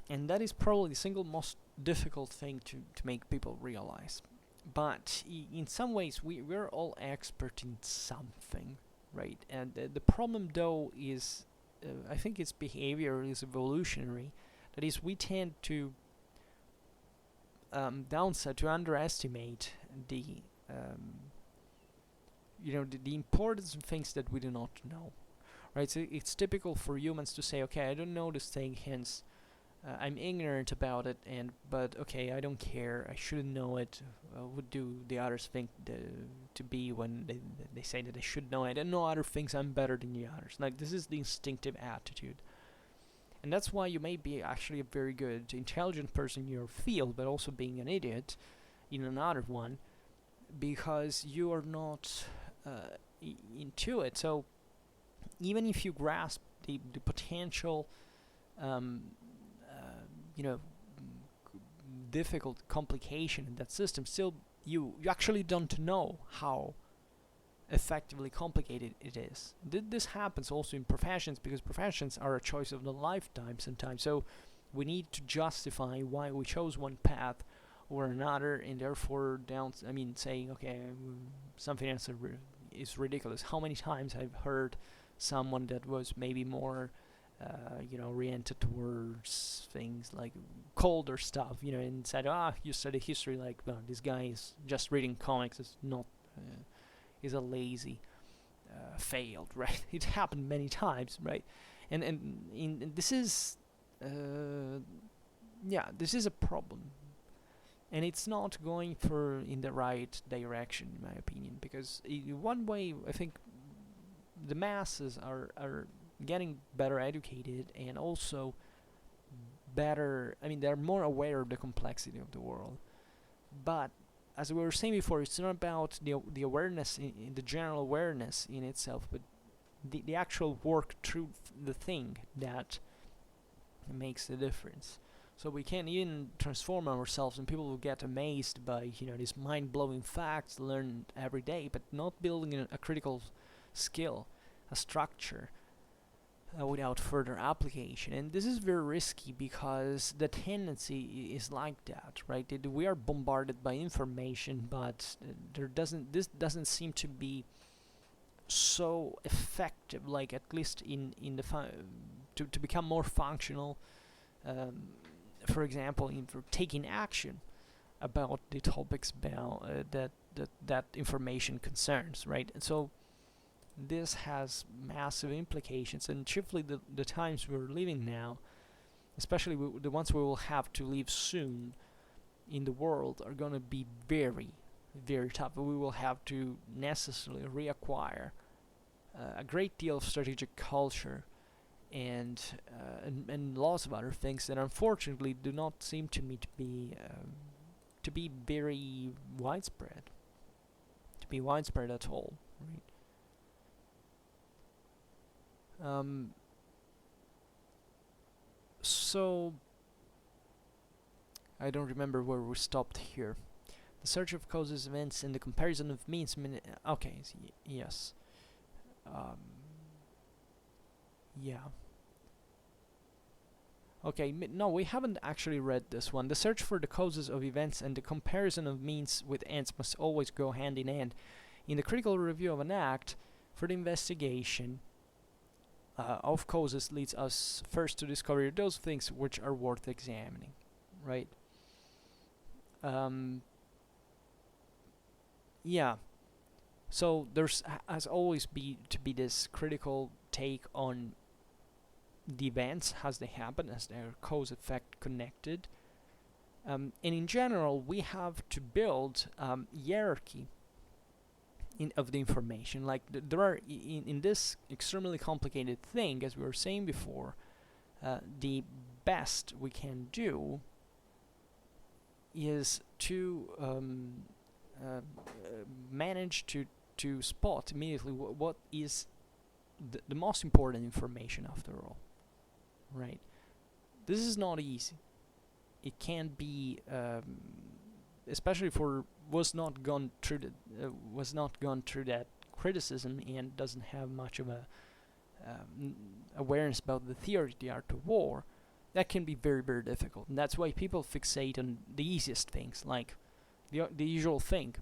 And that is probably the single most difficult thing to make people realize. But in some ways, we're all expert in something, right? And the problem, though, is, I think its behavior is evolutionary. That is, we tend to to underestimate the the importance of things that we do not know, right? So it's typical for humans to say, okay, I don't know this thing, hence I'm ignorant about it, but okay, I don't care, I shouldn't know it. What do the others think to be when they say that I should know it? I don't know other things, I'm better than the others. Like, this is the instinctive attitude. And that's why you may be actually a very good, intelligent person in your field, but also being an idiot in another one, because you are not into it. So even if you grasp the potential difficult complication in that system, still you actually don't know how effectively complicated it is. This happens also in professions, because professions are a choice of the lifetime sometimes. So We need to justify why we chose one path or another, and therefore saying, okay, something else is ridiculous. How many times I've heard someone that was maybe more oriented towards things like colder stuff, and said, you study history, like, well, this guy is just reading comics, is not, is a lazy failed, right? It happened many times, right? And this is, this is a problem, and it's not going in the right direction, in my opinion, because one way I think the masses are getting better educated, and also better, they're more aware of the complexity of the world. But as we were saying before, it's not about the awareness, in the general awareness in itself, but the actual work through the thing that makes the difference. So we can even transform ourselves, and people will get amazed by these mind-blowing facts learned every day, but not building a critical skill, a structure, without further application. And this is very risky, because the tendency is like that, right? We are bombarded by information, but this doesn't seem to be so effective, like at least in the to become more functional. For example, for taking action about the topics that information concerns, right? And so this has massive implications, and chiefly the times we're living now, especially the ones we will have to live soon in the world, are going to be very, very tough. We will have to necessarily reacquire a great deal of strategic culture and lots of other things that unfortunately do not seem to me to be very widespread, at all, right? So I don't remember where we stopped here. The search of causes, events, and the comparison of means. Okay, yes. Yeah. Okay, no, we haven't actually read this one. The search for the causes of events and the comparison of means with ends must always go hand in hand. In the critical review of an act, for the investigation of causes leads us first to discover those things which are worth examining, right? Yeah. So there's has always to be this critical take on the events as they happen, as their cause-effect connected. And in general, we have to build hierarchy of the information. Like there are in this extremely complicated thing, as we were saying before, the best we can do is to manage to spot immediately what is the most important information after all, right? This is not easy. It can be, especially for was not gone through that criticism and doesn't have much of a awareness about the theory, the art of war. That can be very, very difficult, and that's why people fixate on the easiest things, like the usual thing.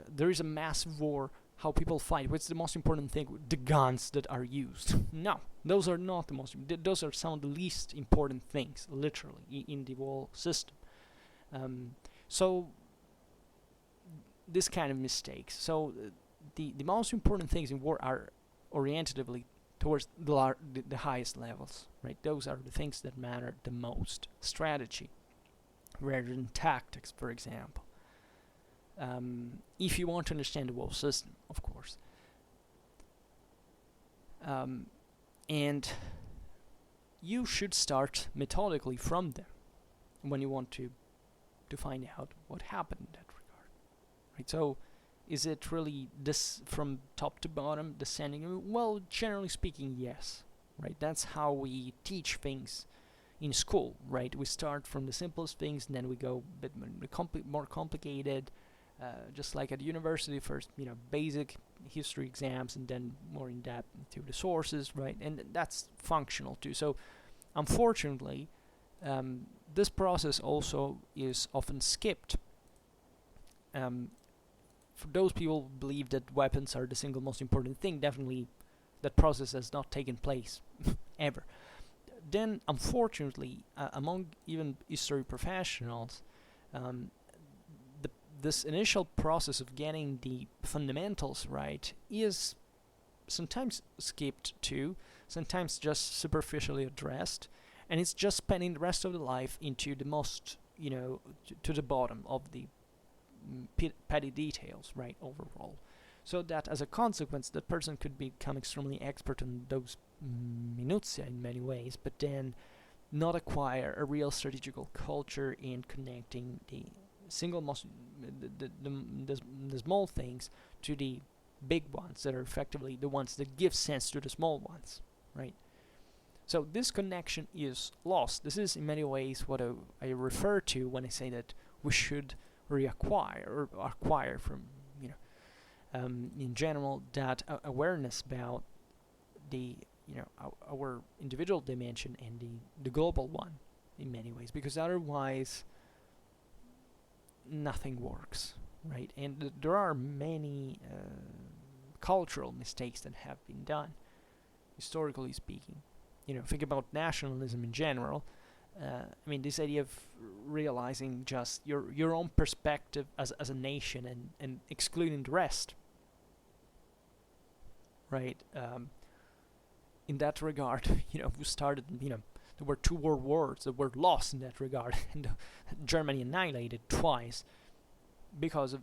There is a massive war. How people fight? What's the most important thing? The guns that are used. No, those are not the most. Those are some of the least important things, literally, in the whole system. So this kind of mistakes. So the most important things in war are orientatively towards the highest levels, right? Those are the things that matter the most. Strategy, rather than tactics, for example. If you want to understand the whole system, of course. And you should start methodically from there when you want to find out what happened in that regard, right? So is it really this from top to bottom, descending? Well, generally speaking, yes, right? That's how we teach things in school, right? We start from the simplest things, and then we go a bit more complicated, just like at university. First, basic history exams, and then more in depth into the sources, right? And that's functional too. So unfortunately, this process also is often skipped. For those people who believe that weapons are the single most important thing, definitely that process has not taken place ever. Then, unfortunately, among even history professionals, this initial process of getting the fundamentals right is sometimes skipped too, sometimes just superficially addressed, and it's just spending the rest of the life into the most, to the bottom of the petty details, right, overall. So that as a consequence, that person could become extremely expert in those minutiae in many ways, but then not acquire a real strategical culture in connecting the the small things to the big ones that are effectively the ones that give sense to the small ones, right? So this connection is lost. This is in many ways what I refer to when I say that we should reacquire or acquire from, in general, that awareness about the, our individual dimension and the global one in many ways, because otherwise nothing works, right? And there are many cultural mistakes that have been done, historically speaking. Think about nationalism in general. This idea of realizing just your own perspective as a nation and excluding the rest, right? In that regard, we started, there were 2 world wars that were lost in that regard, and Germany annihilated twice because of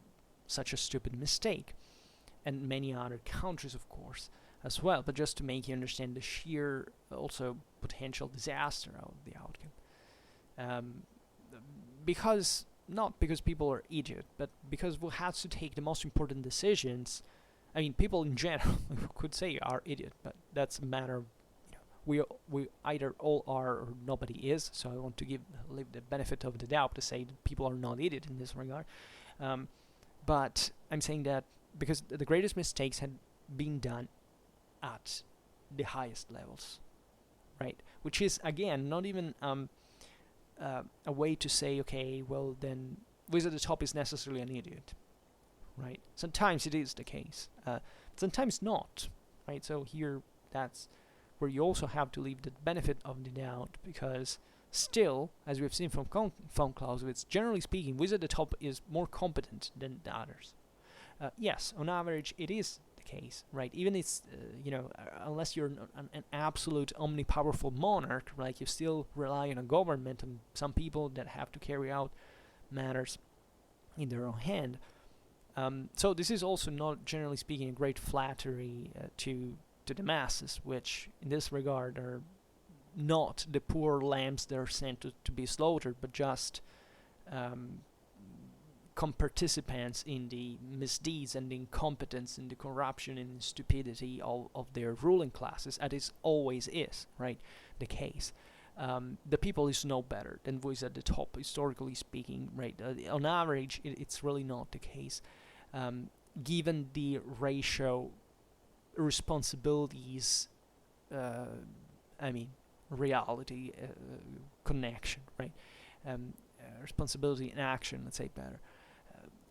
such a stupid mistake, and many other countries, of course, as well. But just to make you understand the sheer, also potential disaster of the outcome, not because people are idiots, but because we have to take the most important decisions. People in general could say are idiots, but that's a matter of, we either all are or nobody is. So I want to leave the benefit of the doubt to say that people are not idiots in this regard. But I'm saying that because the greatest mistakes had been done at the highest levels, right? Which is, again, not even a way to say, okay, well then who is at the top is necessarily an idiot, right? Sometimes it is the case, sometimes not, right? So here, that's where you also have to leave the benefit of the doubt, because still, as we've seen from Vom Clausewitz, generally speaking, who is at the top is more competent than the others. Yes, on average, it is the case, right? Even it's, unless you're an absolute omnipowerful monarch, right, you still rely on a government and some people that have to carry out matters in their own hand. So this is also not, generally speaking, a great flattery to the masses, which in this regard are not the poor lambs that are sent to be slaughtered, but just participants in the misdeeds and the incompetence and the corruption and stupidity of their ruling classes, as it always is, right, the case. The people is no better than who is at the top, historically speaking, right? On average, it's really not the case, given the ratio responsibilities, reality, connection, right? Responsibility and action, let's say better.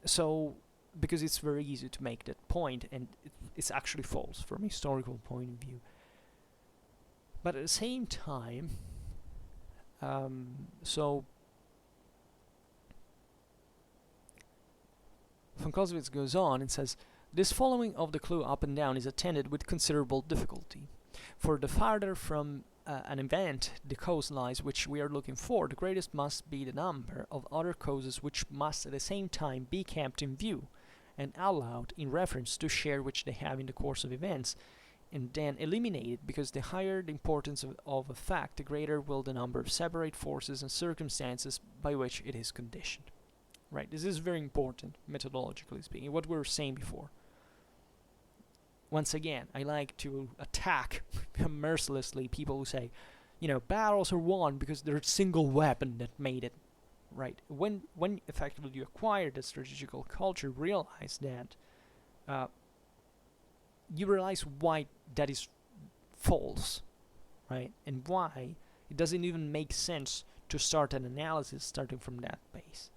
So, because it's very easy to make that point, and it's actually false from a historical point of view. But at the same time, so Von Clausewitz goes on and says, this following of the clue up and down is attended with considerable difficulty. For the farther from an event the cause lies which we are looking for, the greatest must be the number of other causes which must at the same time be kept in view and allowed in reference to share which they have in the course of events, and then eliminated, because the higher the importance of a fact, the greater will the number of separate forces and circumstances by which it is conditioned. Right, this is very important, methodologically speaking, what we were saying before. Once again, I like to attack mercilessly people who say, battles are won because there's a single weapon that made it, right? When effectively you acquire the strategical culture, realize that you realize why that is false, right? And why it doesn't even make sense to start an analysis starting from that base.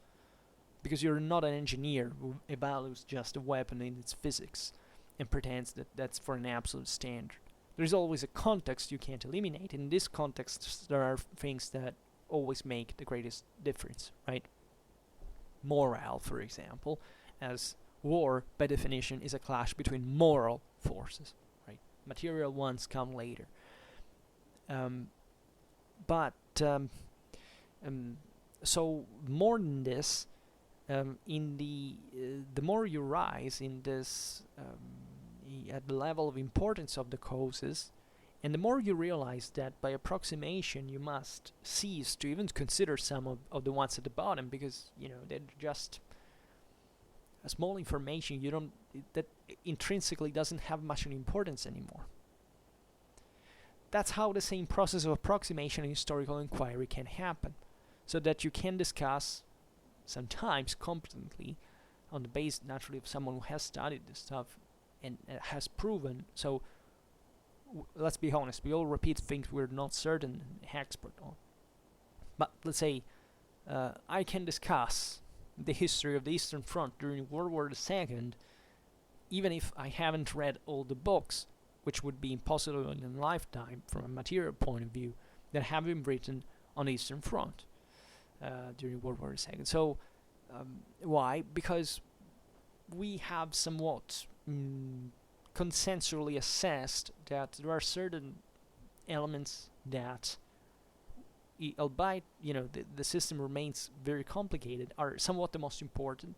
Because you're not an engineer who evaluates just a weapon in its physics and pretends that that's for an absolute standard. There's always a context you can't eliminate. In this context, there are things that always make the greatest difference, right? Morale, for example, as war, by definition, is a clash between moral forces, right? Material ones come later. So more than this, in the more you rise in this at the level of importance of the causes, and the more you realize that by approximation you must cease to even consider some of the ones at the bottom, because they're just a small information that intrinsically doesn't have much an importance anymore. That's how the same process of approximation in historical inquiry can happen, so that you can discuss sometimes competently on the base naturally of someone who has studied this stuff and has proven. So let's be honest, we all repeat things we're not certain expert on. But let's say I can discuss the history of the Eastern Front during World War II, even if I haven't read all the books, which would be impossible in a lifetime from a material point of view, that have been written on the Eastern Front during World War II. So why? Because we have somewhat consensually assessed that there are certain elements that, albeit the system remains very complicated, are somewhat the most important,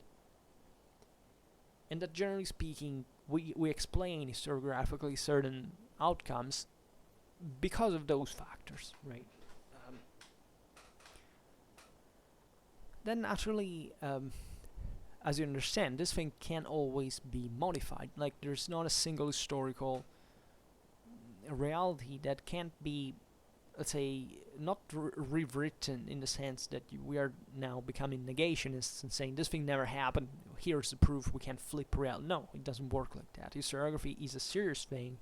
and that generally speaking we explain historiographically certain outcomes because of those factors, right? Then naturally, as you understand, this thing can always be modified. Like, there's not a single historical reality that can't be, let's say, not rewritten in the sense that we are now becoming negationists and saying this thing never happened, here's the proof, we can flip reality. No, it doesn't work like that. Historiography is a serious thing,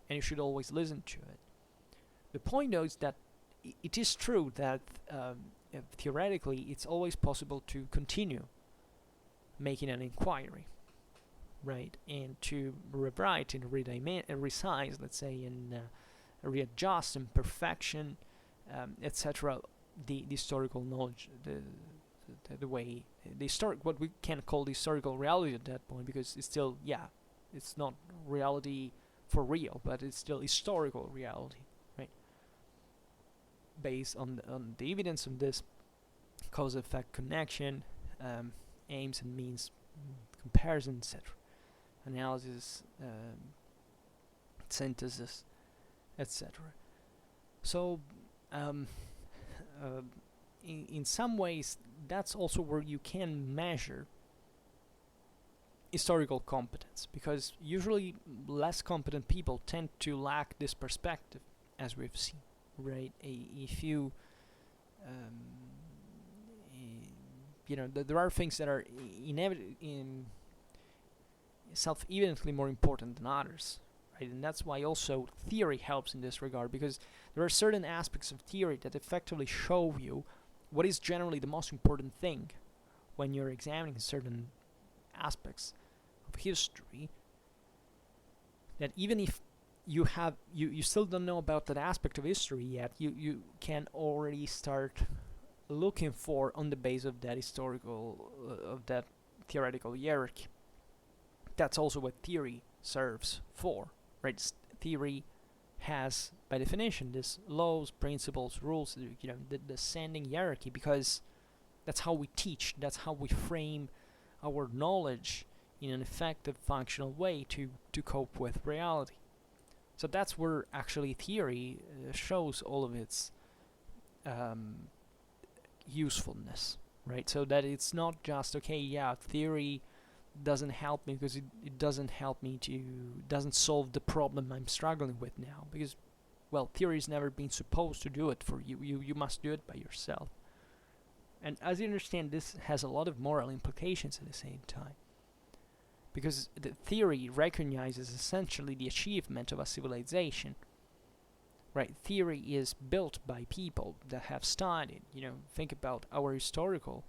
and you should always listen to it. The point, though, is that it is true that theoretically it's always possible to continue making an inquiry, right, and to rewrite and resize, let's say, and readjust and perfection, etc. The historical knowledge, the way the historic, what we can call the historical reality at that point, because it's still, it's not reality for real, but it's still historical reality, right? Based on the evidence of this cause-effect connection, aims and means comparison, etc., analysis, synthesis, etc. So in some ways that's also where you can measure historical competence, because usually less competent people tend to lack this perspective, as we've seen, right? If you there are things that are self-evidently more important than others, right? And that's why also theory helps in this regard, because there are certain aspects of theory that effectively show you what is generally the most important thing when you're examining certain aspects of history, that even if you still don't know about that aspect of history yet, you can already start looking for on the base of that historical of that theoretical hierarchy. That's also what theory serves for, right? Theory has, by definition, this laws, principles, rules, the descending hierarchy, because that's how we teach, that's how we frame our knowledge in an effective, functional way to cope with reality. So that's where actually theory shows all of its usefulness, right? So that it's not just, theory doesn't help me because it doesn't help me doesn't solve the problem I'm struggling with now, because, well, theory's never been supposed to do it for you. You must do it by yourself. And as you understand, this has a lot of moral implications at the same time, because the theory recognizes essentially the achievement of a civilization, right? Theory is built by people that have studied. Think about our historical.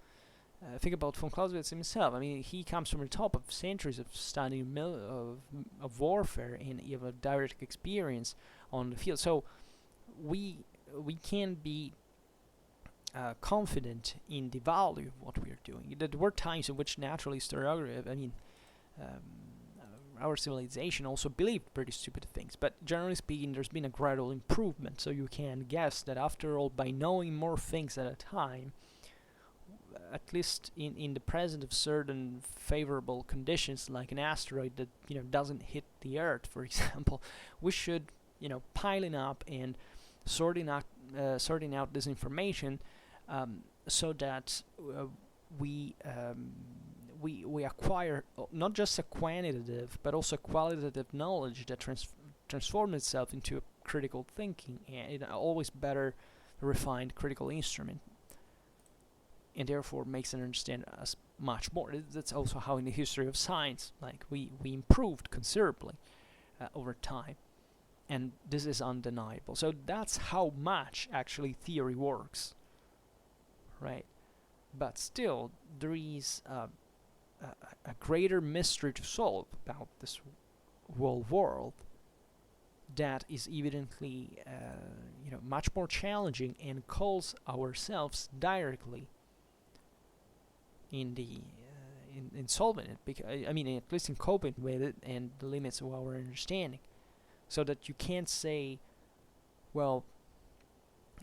Think about von Clausewitz himself. I mean, he comes from the top of centuries of studying of warfare and even direct experience on the field. So we can be confident in the value of what we are doing. There were times in which naturally historiography, our civilization also believed pretty stupid things, but generally speaking, there's been a gradual improvement. So you can guess that after all, by knowing more things at a time, at least in the present of certain favorable conditions, like an asteroid that doesn't hit the Earth, for example, we should piling up and sorting out this information, so that we acquire not just a quantitative but also qualitative knowledge that transforms itself into a critical thinking and always better refined critical instrument, and therefore makes us understand us much more. That's also how in the history of science, like we improved considerably over time, and this is undeniable. So that's how much actually theory works, right? But still, there is a greater mystery to solve about this whole world that is evidently much more challenging and calls ourselves directly in solving it, because at least in coping with it and the limits of our understanding, so that you can't say, well,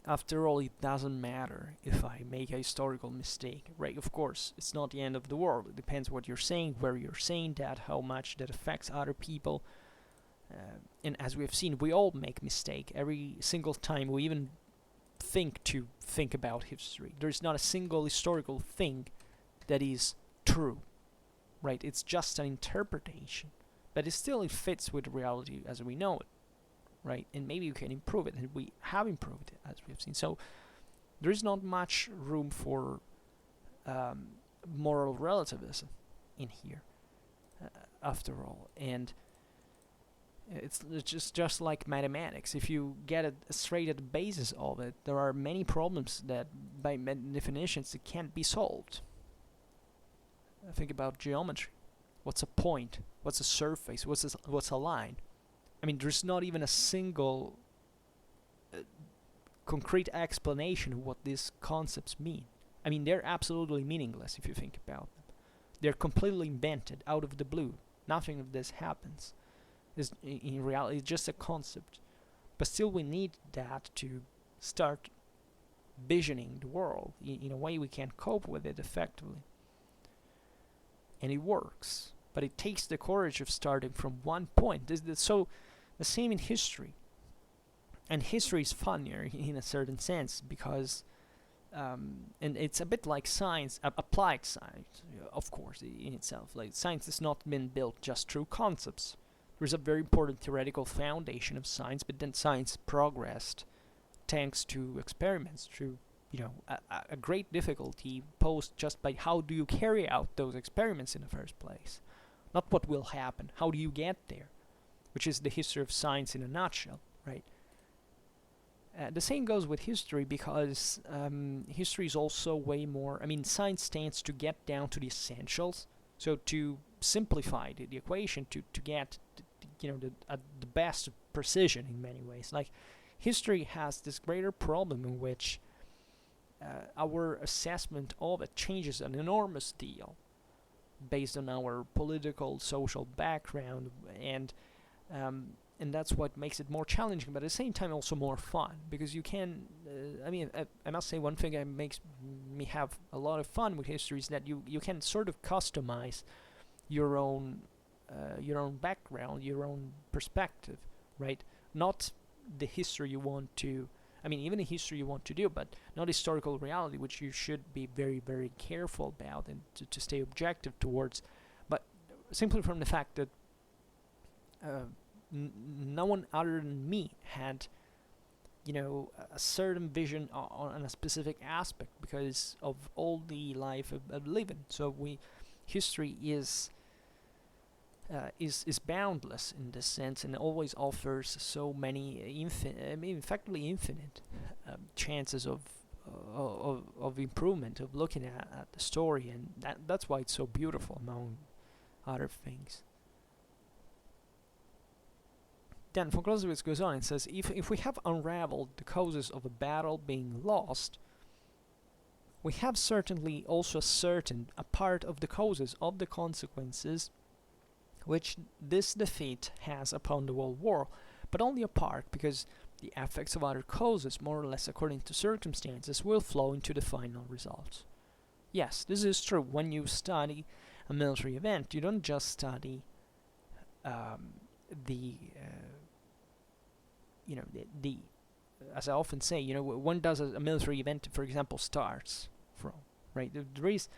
after all, it doesn't matter if I make a historical mistake, right? Of course, it's not the end of the world. It depends what you're saying, where you're saying that, how much that affects other people. And as we have seen, we all make mistake every single time we even think about history. There is not a single historical thing that is true, right? It's just an interpretation, but it fits with reality as we know it, right? And maybe you can improve it, and we have improved it as we have seen. So there is not much room for moral relativism in here, after all. And it's just like mathematics. If you get it straight at the basis of it, there are many problems that by definitions it can't be solved. Think about geometry. What's a point? What's a surface? What's a line? There's not even a single concrete explanation of what these concepts mean. They're absolutely meaningless if you think about them. They're completely invented out of the blue. Nothing of this happens. In reality, it's just a concept. But still, we need that to start visioning the world in a way we can cope with it effectively. And it works, but it takes the courage of starting from one point. So the same in history, and history is funnier in a certain sense because and it's a bit like science, applied science, of course, in itself. Like, science has not been built just through concepts. There's a very important theoretical foundation of science, but then science progressed thanks to experiments, through a great difficulty posed just by how do you carry out those experiments in the first place. Not what will happen, how do you get there, which is the history of science in a nutshell, right? The same goes with history, because history is also way more, science tends to get down to the essentials, so to simplify the equation to get the best of precision in many ways. Like, history has this greater problem in which our assessment of it changes an enormous deal based on our political, social background, and that's what makes it more challenging, but at the same time also more fun, because you can, I must say one thing that makes me have a lot of fun with history is that you can sort of customize your own background, your own perspective, right? Not the history you want to, even the history you want to do, but not historical reality, which you should be very, very careful about and to stay objective towards, but simply from the fact that no one other than me had a certain vision on a specific aspect because of all the life of living. So history is is boundless in this sense, and always offers so many effectively infinite chances of improvement, of looking at the story, and that's why it's so beautiful, among other things. Then von Clausewitz goes on and says, if we have unraveled the causes of a battle being lost, we have certainly also ascertained a part of the causes of the consequences which this defeat has upon the whole war, but only a part, because the effects of other causes, more or less according to circumstances, will flow into the final results. Yes, this is true. When you study a military event, you don't just study the as I often say, when does a military event, for example, starts from, right? There is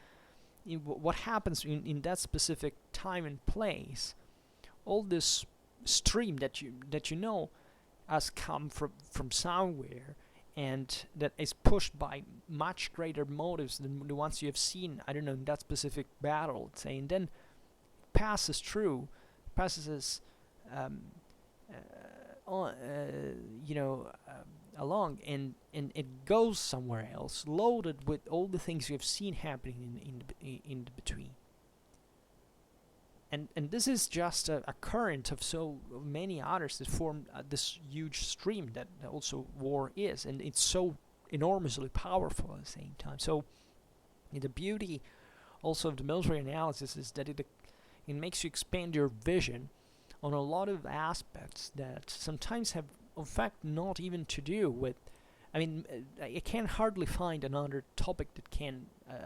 what happens in that specific time and place. All this stream that you know has come from somewhere, and that is pushed by much greater motives than the ones you have seen, I don't know, in that specific battle, let's say, and then passes along, and it goes somewhere else, loaded with all the things you have seen happening in the between. And this is just a current of so many others that form this huge stream that also war is, and it's so enormously powerful at the same time. So the beauty also of the military analysis is that it makes you expand your vision on a lot of aspects that sometimes have, in fact, not even to do with. I mean, I can hardly find another topic that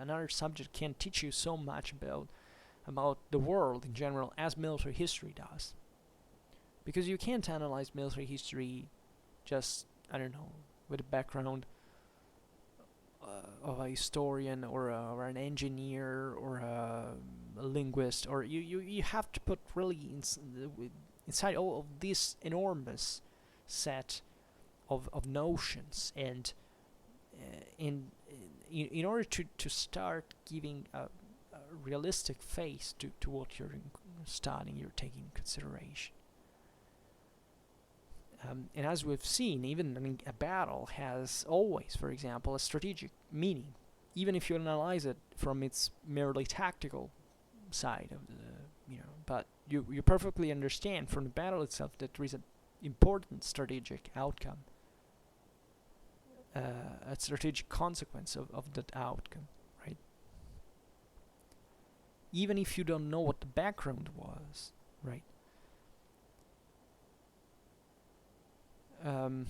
another subject can teach you so much about the world in general as military history does. Because you can't analyze military history just, I don't know, with a background of a historian or an engineer or a linguist, or you have to put really inside all of this enormous set of notions, and in order to start giving a realistic face to what you're studying, you're taking into consideration. And as we've seen, even a battle has always, for example, a strategic meaning, even if you analyze it from its merely tactical side of but you perfectly understand from the battle itself that there is an important strategic outcome, a strategic consequence of that outcome, right? Even if you don't know what the background was, right? Von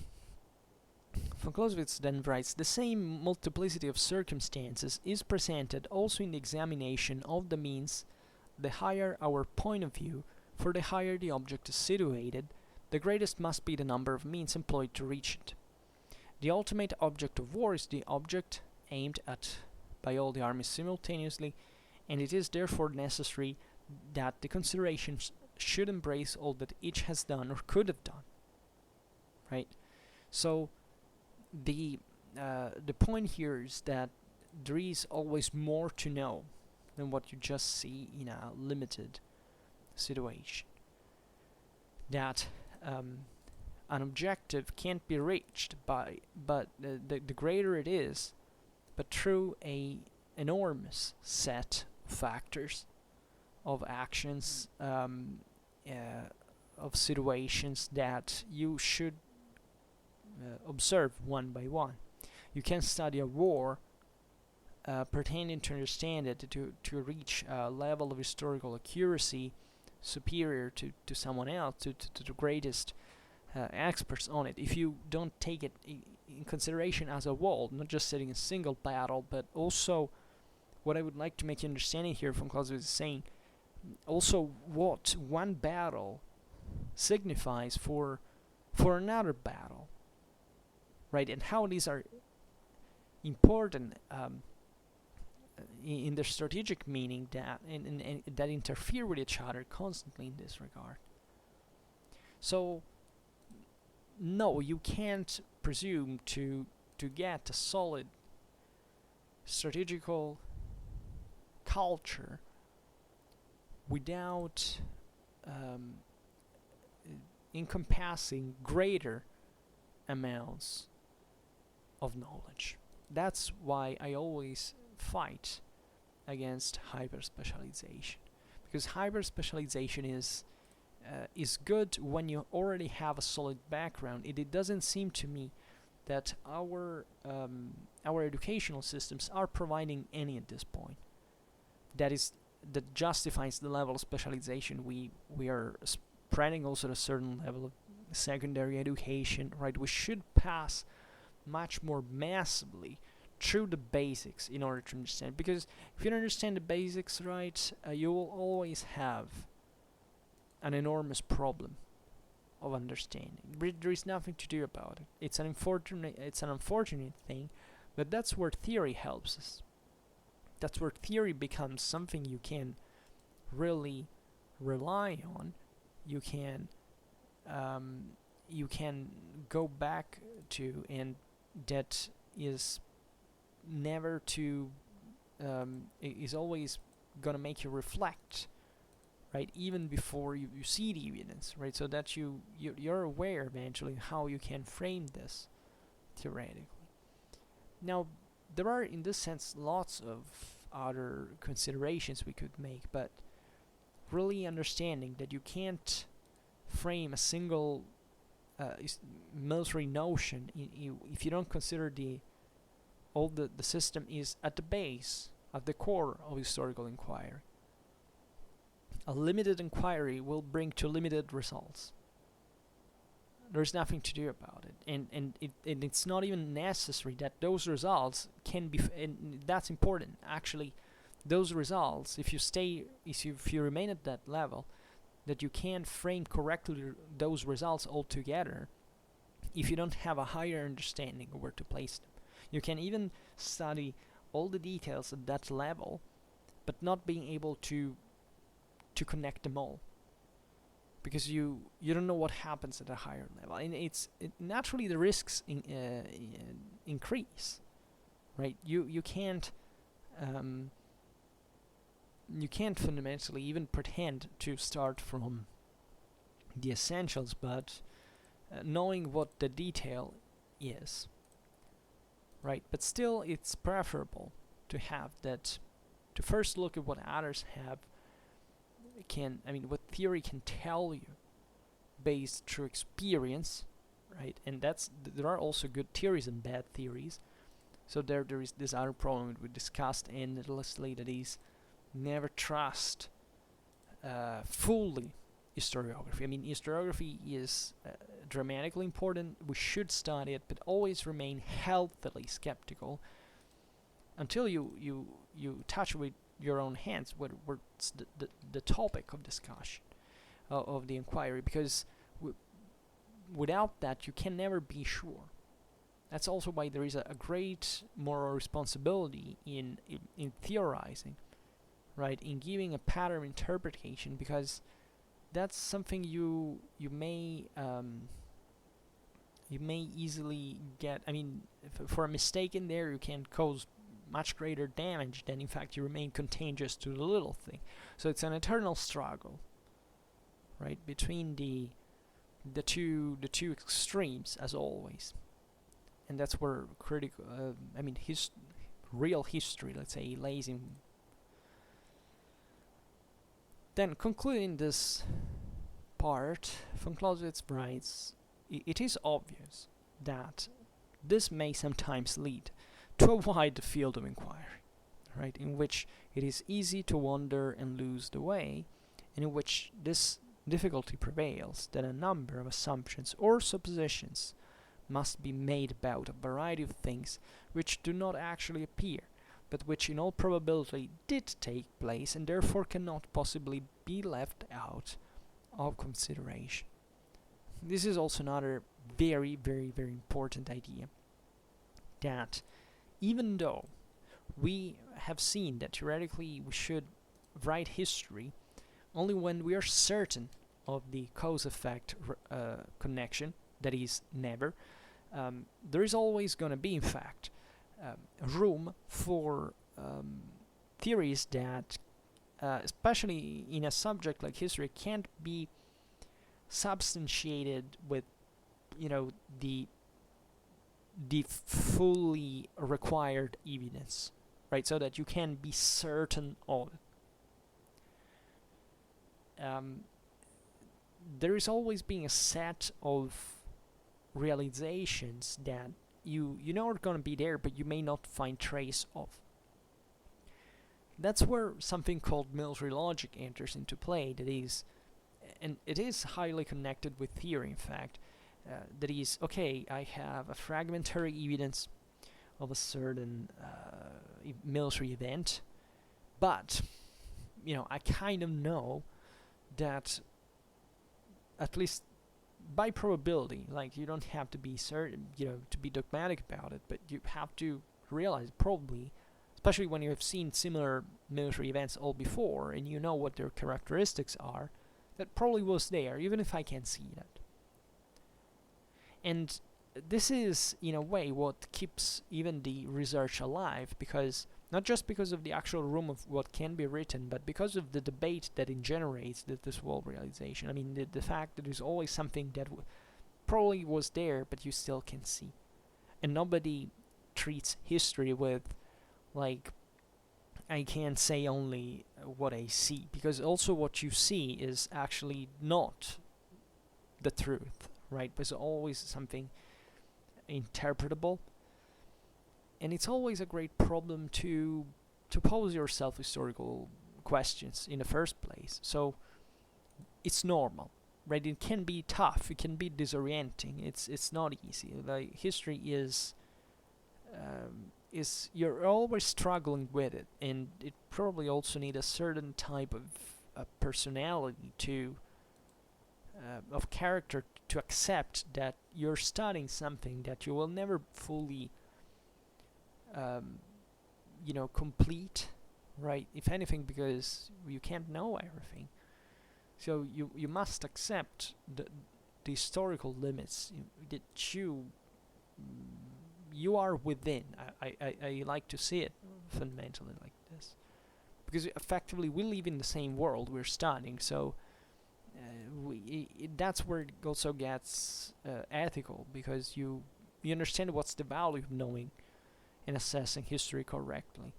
Clausewitz then writes, the same multiplicity of circumstances is presented also in the examination of the means. The higher our point of view, for the higher the object is situated, the greatest must be the number of means employed to reach it. The ultimate object of war is the object aimed at by all the armies simultaneously, and it is therefore necessary that the considerations should embrace all that each has done or could have done. Right? So the point here is that there is always more to know than what you just see in a limited situation. That an objective can't be reached but the greater it is, but through a enormous set of factors, of actions, of situations that you should observe one by one. You can study a war pretending to understand it to reach a level of historical accuracy superior to someone else, to the greatest experts on it, if you don't take it in consideration as a whole, not just setting a single battle, but also what I would like to make you understand here from Clausewitz is saying also what one battle signifies for another battle, right? And how these are important in their strategic meaning, that and that interfere with each other constantly in this regard. So no, you can't presume to get a solid strategical culture without encompassing greater amounts of knowledge. That's why I always fight against hyper-specialization, because hyper-specialization is good when you already have a solid background. It doesn't seem to me that our educational systems are providing any at this point. That justifies the level of specialization we are spreading also at a certain level of secondary education, right? We should pass much more massively through the basics in order to understand, because if you don't understand the basics right, you will always have an enormous problem of understanding. There is nothing to do about it. It's an unfortunate thing, but that's where theory helps us. That's where theory becomes something you can really rely on. You can go back to, and that is never to is always gonna make you reflect, right, even before you see the evidence, right, so that you're aware eventually how you can frame this theoretically. Now, there are in this sense lots of other considerations we could make, but really understanding that you can't frame a single military notion if you don't consider the system is at the base, at the core of historical inquiry. A limited inquiry will bring to limited results. There's nothing to do about it, and it's not even necessary that those results can be, and that's important actually, those results, if you remain at that level, that you can frame correctly those results altogether if you don't have a higher understanding of where to place them. You can even study all the details at that level, but not being able to connect them all, because you don't know what happens at a higher level, and naturally the risks increase, right? You can't fundamentally even pretend to start from the essentials, but knowing what the detail is, right? But still, it's preferable to have that, to first look at what others have, what theory can tell you based through experience, right? And there are also good theories and bad theories. So there is this other problem we discussed endlessly, that is, never trust fully historiography. Historiography is dramatically important. We should study it, but always remain healthily skeptical until you touch with your own hands what's the topic of discussion of the inquiry, because without that you can never be sure. That's also why there is a great moral responsibility in theorizing, right, in giving a pattern interpretation, because that's something you may easily get. For a mistake in there, you can cause much greater damage than in fact you remain contagious to the little thing. So it's an eternal struggle, right, between the two extremes, as always. And that's where critical real history, let's say, lays in. Then, concluding this part, von Clausewitz writes, it is obvious that this may sometimes lead to a wide field of inquiry, right, in which it is easy to wander and lose the way, and in which this difficulty prevails, that a number of assumptions or suppositions must be made about a variety of things which do not actually appear, but which in all probability did take place, and therefore cannot possibly be left out of consideration. This is also another very, very, very important idea, that even though we have seen that theoretically we should write history only when we are certain of the cause-effect connection, that is, never, there is always going to be, in fact, room for theories that especially in a subject like history, can't be substantiated with, the fully required evidence, right? So that you can be certain of it. There is always being a set of realizations that you know are going to be there, but you may not find trace of. That's where something called military logic enters into play. That is, and it is highly connected with theory, in fact. That is, okay, I have a fragmentary evidence of a certain military event, but I kind of know that, at least by probability, like, you don't have to be certain, to be dogmatic about it, but you have to realize probably, especially when you have seen similar military events all before and you know what their characteristics are, that probably was there, even if I can't see that. And this is, in a way, what keeps even the research alive, because not just because of the actual room of what can be written, but because of the debate that it generates, this whole realization. I mean, the fact that there's always something that probably was there, but you still can see. And nobody treats history with, like, I can't say only what I see, because also what you see is actually not the truth, right? There's always something interpretable, and it's always a great problem to pose yourself historical questions in the first place. So it's normal, right? It can be tough, it can be disorienting, it's not easy. Like, history is you're always struggling with it, and it probably also need a certain type of personality to of character to accept that you're studying something that you will never fully complete, right? If anything, because you can't know everything, so you must accept the historical limits that you are within. I like to see it fundamentally like this, because effectively we live in the same world we're studying, so that's where it also gets ethical, because you understand what's the value of knowing and assessing history correctly.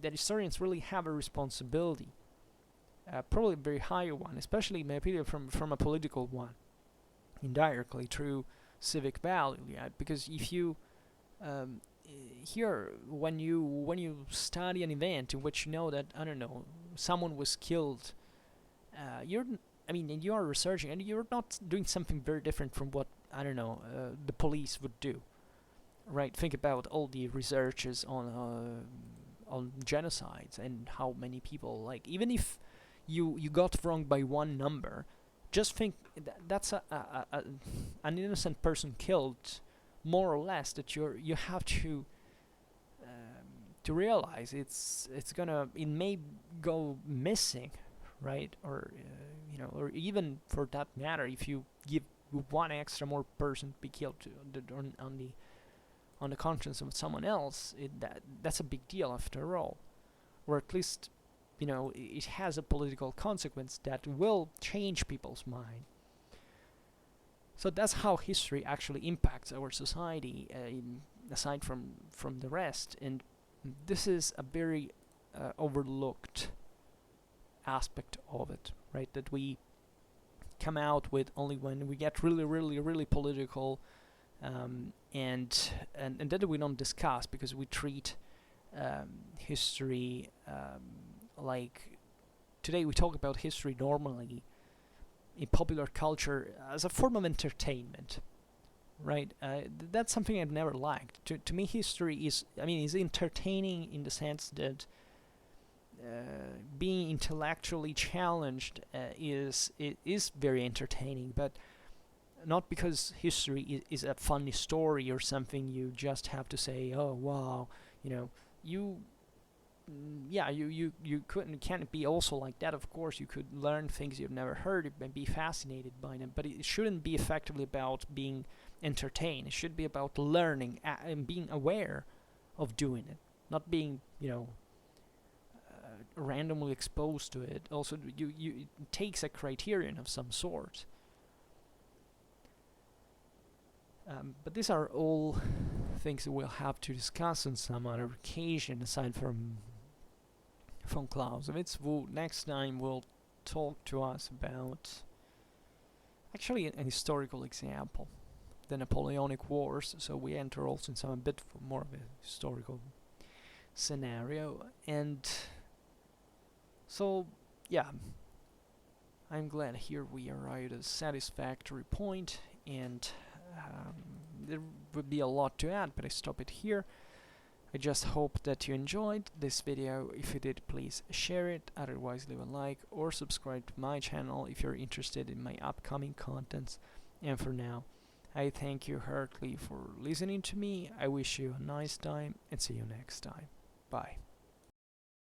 That historians really have a responsibility, probably a very high one, especially in my opinion from a political one, indirectly through civic value. Yeah, because if you here, when you study an event in which you know that, I don't know, someone was killed, and you are researching, and you're not doing something very different from what, I don't know, the police would do, right? Think about all the researches on genocides and how many people, like, even if you got wrong by one number, just think that's an innocent person killed, more or less, that you have to realize it may go missing, right? Or or even for that matter, if you give one extra more person to be killed on the conscience of someone else, that's a big deal after all, or at least it has a political consequence that will change people's mind. So that's how history actually impacts our society, aside from the rest. And this is a very overlooked aspect of it, right? That we come out with only when we get really, really, really political, and that we don't discuss, because we treat history like, today we talk about history normally in popular culture as a form of entertainment, right? That's something I've never liked. To me, history is entertaining in the sense that being intellectually challenged is very entertaining, but not because history is a funny story or something you just have to say, oh wow, you can't be also like that. Of course, you could learn things you've never heard and be fascinated by them, but it shouldn't be effectively about being entertained. It should be about learning and being aware of doing it, not being randomly exposed to it. Also, it takes a criterion of some sort. But these are all things that we'll have to discuss on some other occasion, aside from Clausewitz, who next time will talk to us about actually an historical example, the Napoleonic Wars. So we enter also in some a bit more of a historical scenario, and so yeah, I'm glad here we arrived at a satisfactory point, and there would be a lot to add, but I stop it here. I just hope that you enjoyed this video. If you did, please share it, otherwise leave a like or subscribe to my channel if you're interested in my upcoming contents. And for now, I thank you heartily for listening to me. I wish you a nice time and see you next time. Bye.